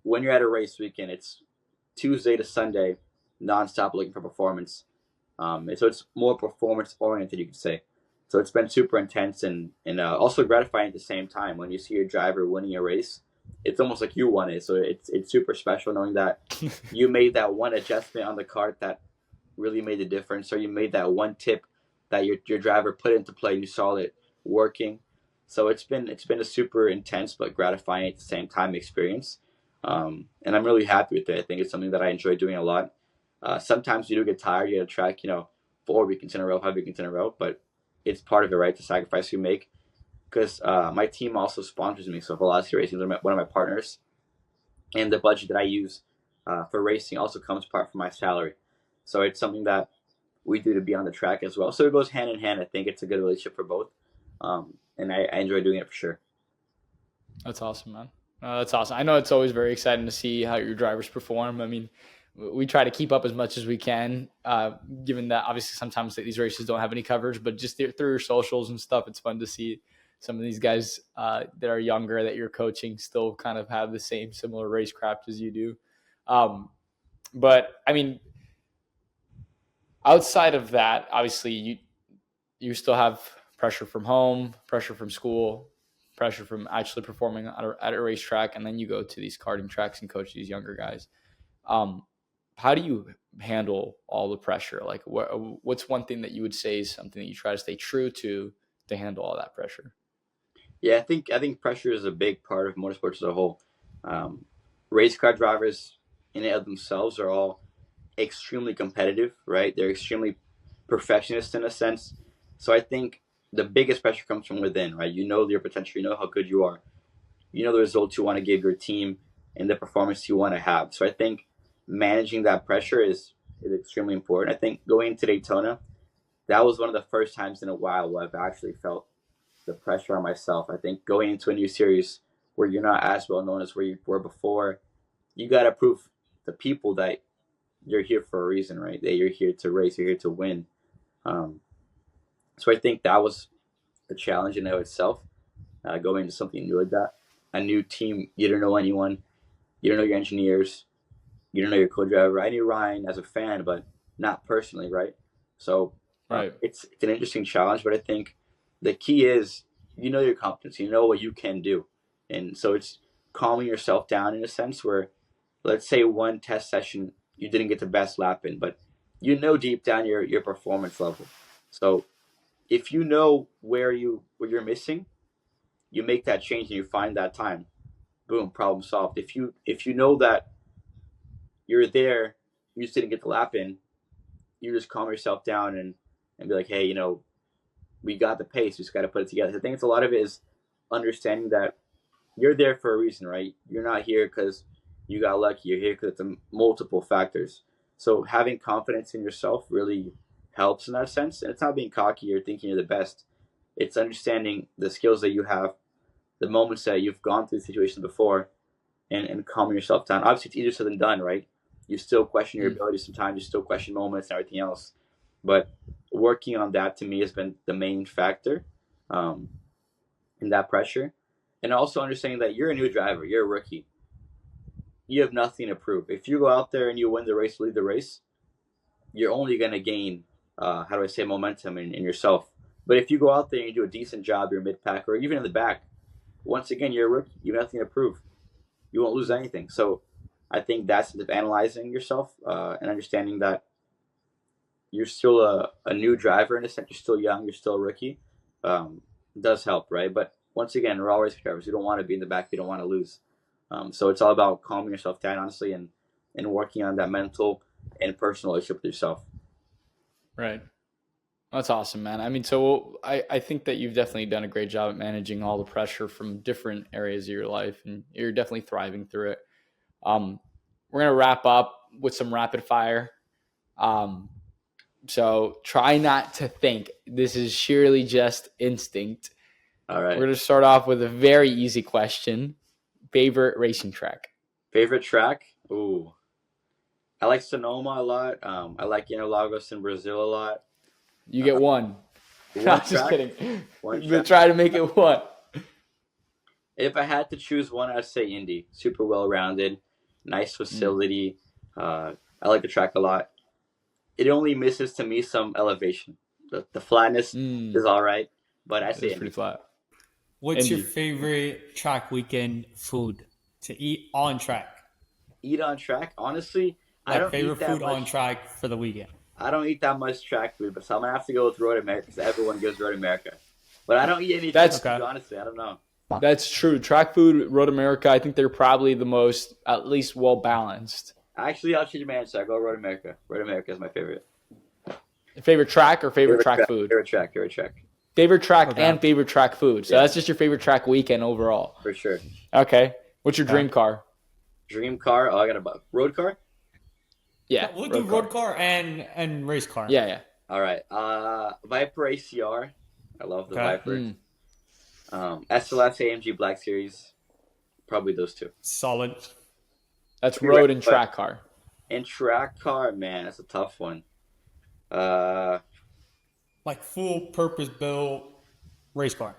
when you're at a race weekend, it's Tuesday to Sunday, nonstop looking for performance. So it's more performance-oriented, you could say. So it's been super intense and also gratifying at the same time. When you see your driver winning a race, it's almost like you won it. So it's super special knowing that you made that one adjustment on the kart that really made the difference, or you made that one tip that your driver put into play and you saw it working. So it's been a super intense but gratifying at the same time experience. And I'm really happy with it. I think it's something that I enjoy doing a lot. Sometimes you do get tired. You get a track, 4 weekends in a row, 5 weekends in a row, but it's part of it, right? The sacrifice you make. Because my team also sponsors me. So Velocity Racing is one of my partners. And the budget that I use for racing also comes part from my salary. So it's something that we do to be on the track as well. So it goes hand in hand. I think it's a good relationship for both. And I enjoy doing it for sure.
That's awesome, man. That's awesome. I know it's always very exciting to see how your drivers perform. I mean, we try to keep up as much as we can, given that obviously sometimes these races don't have any coverage, but just through your socials and stuff, it's fun to see some of these guys that are younger that you're coaching still kind of have the similar racecraft as you do. But I mean, outside of that, obviously you still have pressure from home, pressure from school, pressure from actually performing at a racetrack, and then you go to these karting tracks and coach these younger guys. How do you handle all the pressure? Like, what's one thing that you would say is something that you try to stay true to handle all that pressure?
Yeah, I think pressure is a big part of motorsports as a whole. Um, Race car drivers in and of themselves are all extremely competitive, right? They're extremely perfectionist in a sense. So I think the biggest pressure comes from within, right? You know your potential, you know how good you are, you know the results you want to give your team and the performance you want to have. So I think managing that pressure is extremely important. I think going into Daytona, that was one of the first times in a while where I've actually felt the pressure on myself. I think going into a new series where you're not as well known as where you were before, you got to prove the people that you're here for a reason, right? That you're here to race, you're here to win. Um, so I think that was a challenge in and of itself, going into something new like that. A new team, you don't know anyone, you don't know your engineers, you don't know your co-driver. I knew Ryan as a fan, but not personally, right? So
Right.
It's an interesting challenge, but I think the key is you know your competence, you know what you can do, and so it's calming yourself down in a sense where, let's say one test session you didn't get the best lap in, but you know deep down your performance level. So if you know where you're missing, you make that change and you find that time. Boom, problem solved. If you know that you're there, you just didn't get the lap in, you just calm yourself down and be like, hey, we got the pace. We just got to put it together. I think it's a lot of it is understanding that you're there for a reason, right? You're not here because you got lucky. You're here because it's multiple factors. So having confidence in yourself really helps in that sense. And it's not being cocky or thinking you're the best. It's understanding the skills that you have, the moments that you've gone through situations before, and calming yourself down. Obviously, it's easier said than done, right? You still question your ability sometimes. You still question moments and everything else. But working on that to me has been the main factor in that pressure. And also understanding that you're a new driver, you're a rookie. You have nothing to prove. If you go out there and you win the race, lead the race, you're only going to gain, momentum in yourself. But if you go out there and you do a decent job, you're mid-pack or even in the back, once again, you're a rookie. You have nothing to prove. You won't lose anything. So I think that's analyzing yourself and understanding that you're still a new driver in a sense. You're still young. You're still a rookie. Does help, right? But once again, we're all race drivers. You don't want to be in the back. You don't want to lose. So it's all about calming yourself down, honestly, and working on that mental and personal relationship with yourself.
Right. That's awesome, man. I mean, so I think that you've definitely done a great job at managing all the pressure from different areas of your life, and you're definitely thriving through it. We're going to wrap up with some rapid fire. So try not to think. This is surely just instinct.
All right.
We're going to start off with a very easy question. Favorite racing track?
Favorite track? Ooh. I like Sonoma a lot. I like Interlagos in Brazil a lot.
You get one. I'm just kidding.
We'll
try to make it one.
If I had to choose one, I'd say Indy. Super well-rounded, nice facility. I like the track a lot. It only misses to me some elevation. The flatness is all right, but I say
it's pretty flat.
What's your favorite track weekend food to eat on track?
Eat on track? Honestly, I don't
favorite
eat that
food
much
on track for the weekend. I
don't eat that much track food, but so I'm going to have to go with Road America because everyone goes Road America. But I don't eat any track food, honestly. I don't know.
That's true. Track food, Road America, I think they're probably the most, at least, well-balanced.
Actually, I'll change my answer. I go Road America. Road America is my favorite.
Favorite track or favorite track food?
Favorite track.
Favorite track and favorite track food. So that's just your favorite track weekend overall.
For sure.
Okay. What's your dream car?
Dream car? Oh, I got a road car?
Yeah.
We'll do road car and race car.
Yeah.
All right. Viper ACR. I love the Viper. SLS AMG Black Series. Probably those two.
Solid.
That's road and track car.
And track car, man, that's a tough one.
Like full purpose built race car.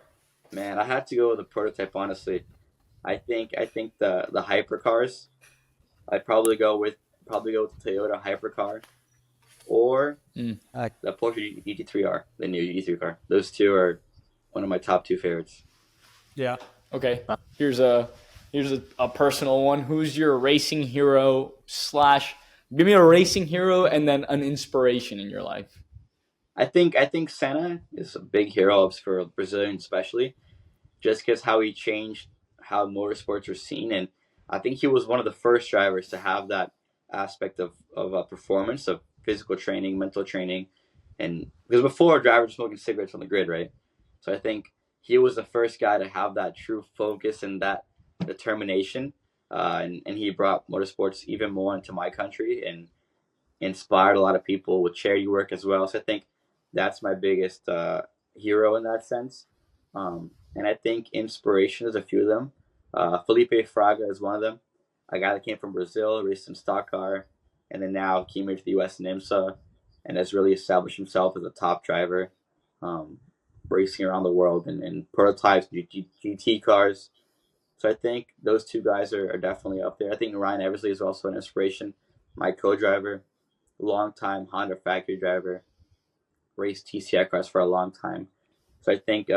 Man, I had to go with the prototype, honestly. I think the hypercars. I'd probably go with the Toyota hypercar or the Porsche GT3R, the new GT3 car. Those two are one of my top two favorites.
Yeah.
Okay. Here's a personal one. Who's your racing hero / give me a racing hero and then an inspiration in your life?
I think Senna is a big hero for Brazilians especially. just because how he changed how motorsports are seen. And I think he was one of the first drivers to have that aspect of performance, of physical training, mental training. And because before, drivers were smoking cigarettes on the grid, right? So I think he was the first guy to have that true focus and that determination. And he brought motorsports even more into my country and inspired a lot of people with charity work as well. So I think that's my biggest hero in that sense. And I think inspiration is a few of them. Felipe Fraga is one of them. A guy that came from Brazil, raced in stock car, and then now came here to the U.S. in IMSA and has really established himself as a top driver, racing around the world in prototypes, GT cars. So I think those two guys are definitely up there. I think Ryan Eversley is also an inspiration. My co-driver, long-time Honda factory driver, raced TCI cars for a long time. So I think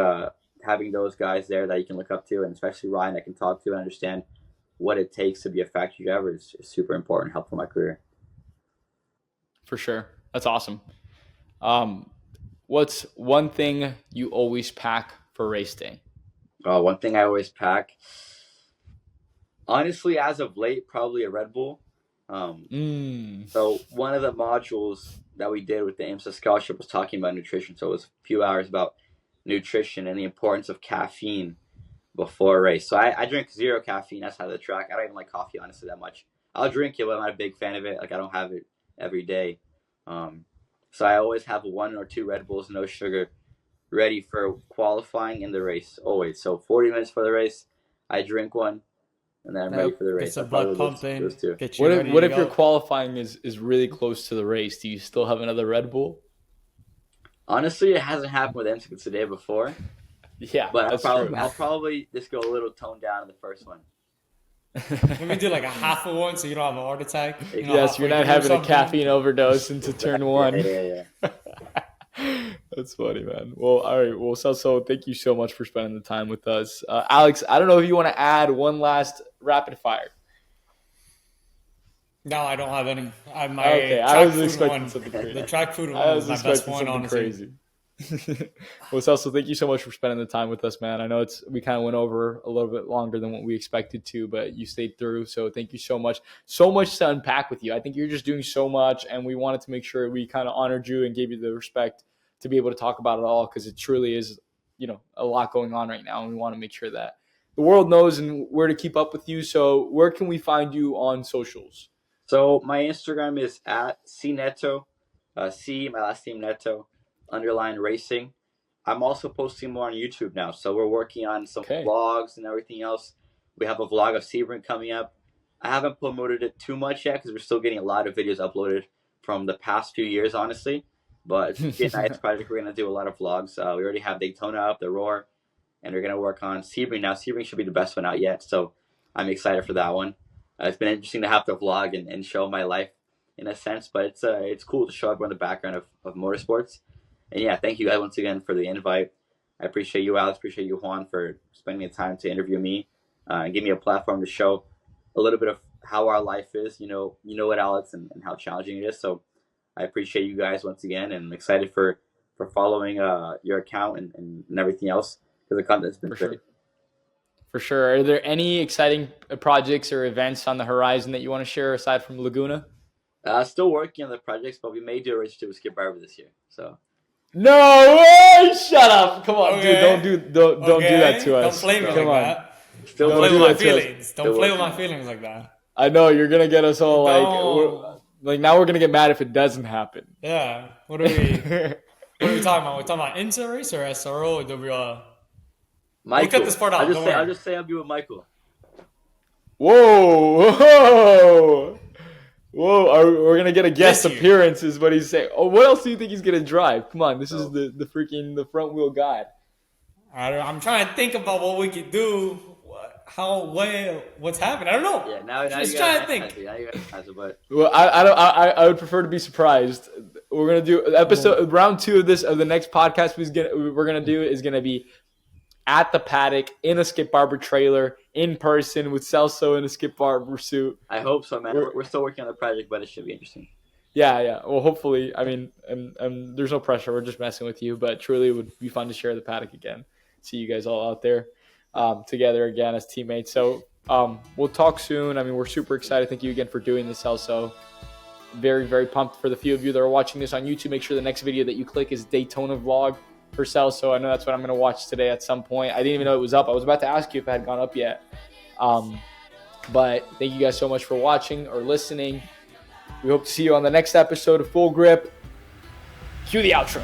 having those guys there that you can look up to, and especially Ryan that can talk to and understand what it takes to be a factory driver is super important, helpful in my career.
For sure. That's awesome. What's one thing you always pack for race day?
One thing I always pack, honestly, as of late, probably a Red Bull. So one of the modules that we did with the IMSA Scholarship was talking about nutrition. So it was a few hours about nutrition and the importance of caffeine before a race. So I drink 0 caffeine outside of the track. I don't even like coffee, honestly, that much. I'll drink it, but I'm not a big fan of it. Like, I don't have it every day. So I always have 1 or 2 Red Bulls, no sugar, ready for qualifying in the race, always. So 40 minutes for the race, I drink one, and then I'm ready for the race.
Get the blood pumping.
What if your qualifying is really close to the race? Do you still have another Red Bull?
Honestly, it hasn't happened with IMSA today before.
Yeah,
but I'll probably just go a little toned down in the first one.
Maybe do like a half of one so you don't have a heart attack.
Yes, you're not having a caffeine overdose into turn 1.
Yeah.
That's funny, man. Well, all right. Well, Celso, thank you so much for spending the time with us. Alex, I don't know if you want to add one last rapid fire.
No, I don't have any. I was expecting something crazy. The track food one was my best one, honestly. Crazy.
Well, Celso, thank you so much for spending the time with us, man. I know we kind of went over a little bit longer than what we expected to, but you stayed through. So thank you so much. So much to unpack with you. I think you're just doing so much, and we wanted to make sure we kind of honored you and gave you the respect to be able to talk about it all, because it truly is, a lot going on right now, and we want to make sure that the world knows and where to keep up with you. So where can we find you on socials?
So my Instagram is at cneto, C, my last name Neto, _racing. I'm also posting more on YouTube now. So we're working on some vlogs and everything else. We have a vlog of Sebring coming up. I haven't promoted it too much yet because we're still getting a lot of videos uploaded from the past few years, honestly. But it's a nice project. We're going to do a lot of vlogs. We already have Daytona up, the Roar, and we're going to work on Sebring. Now, Sebring should be the best one out yet, so I'm excited for that one. It's been interesting to have to vlog and show my life in a sense, but it's cool to show everyone the background of motorsports. And yeah, thank you guys once again for the invite. I appreciate you, Alex. Appreciate you, Juan, for spending the time to interview me and give me a platform to show a little bit of how our life is. You know what, Alex, and how challenging it is. So I appreciate you guys once again, and I'm excited for following your account and everything else, because the content's been great.
For sure. Are there any exciting projects or events on the horizon that you want to share aside from Laguna?
Still working on the projects, but we may do a race with Skip Barber this year. So.
No way! Shut up! Come on, dude. Don't do that to us.
Don't play me like that.
Don't
play with my feelings. Don't play with my feelings like that.
I know you're gonna get us all like now we're gonna get mad if it doesn't happen.
Yeah. What are we talking about? We're talking about IMSA race or SRO or WR?
Michael.
We'll cut this part out.
I'll just say I'll be with Michael.
Whoa! We're gonna get a guest appearance, is what he's saying. Oh, what else do you think he's gonna drive? Come on, this is the front wheel guide.
I'm trying to think about what we could do. What's happening? I don't know.
Yeah, now
just trying to think.
Well, I would prefer to be surprised. We're gonna do round 2 of the next podcast. We're gonna do is gonna be at the paddock in a Skip Barber trailer in person with Celso in a Skip Barber suit.
I hope so, man. We're still working on the project, but it should be interesting.
Yeah. Well, hopefully. I mean, and there's no pressure. We're just messing with you, but truly it would be fun to share the paddock again. See you guys all out there. together again as teammates. So we'll talk soon. I mean, we're super excited. Thank you again for doing this, Celso. Very, very pumped for the few of you that are watching this on YouTube. Make sure the next video that you click is Daytona vlog for Celso. I know that's what I'm going to watch today at some point. I didn't even know it was up. I was about to ask you if it had gone up yet. But thank you guys so much for watching or listening. We hope to see you on the next episode of Full Grip. Cue the outro.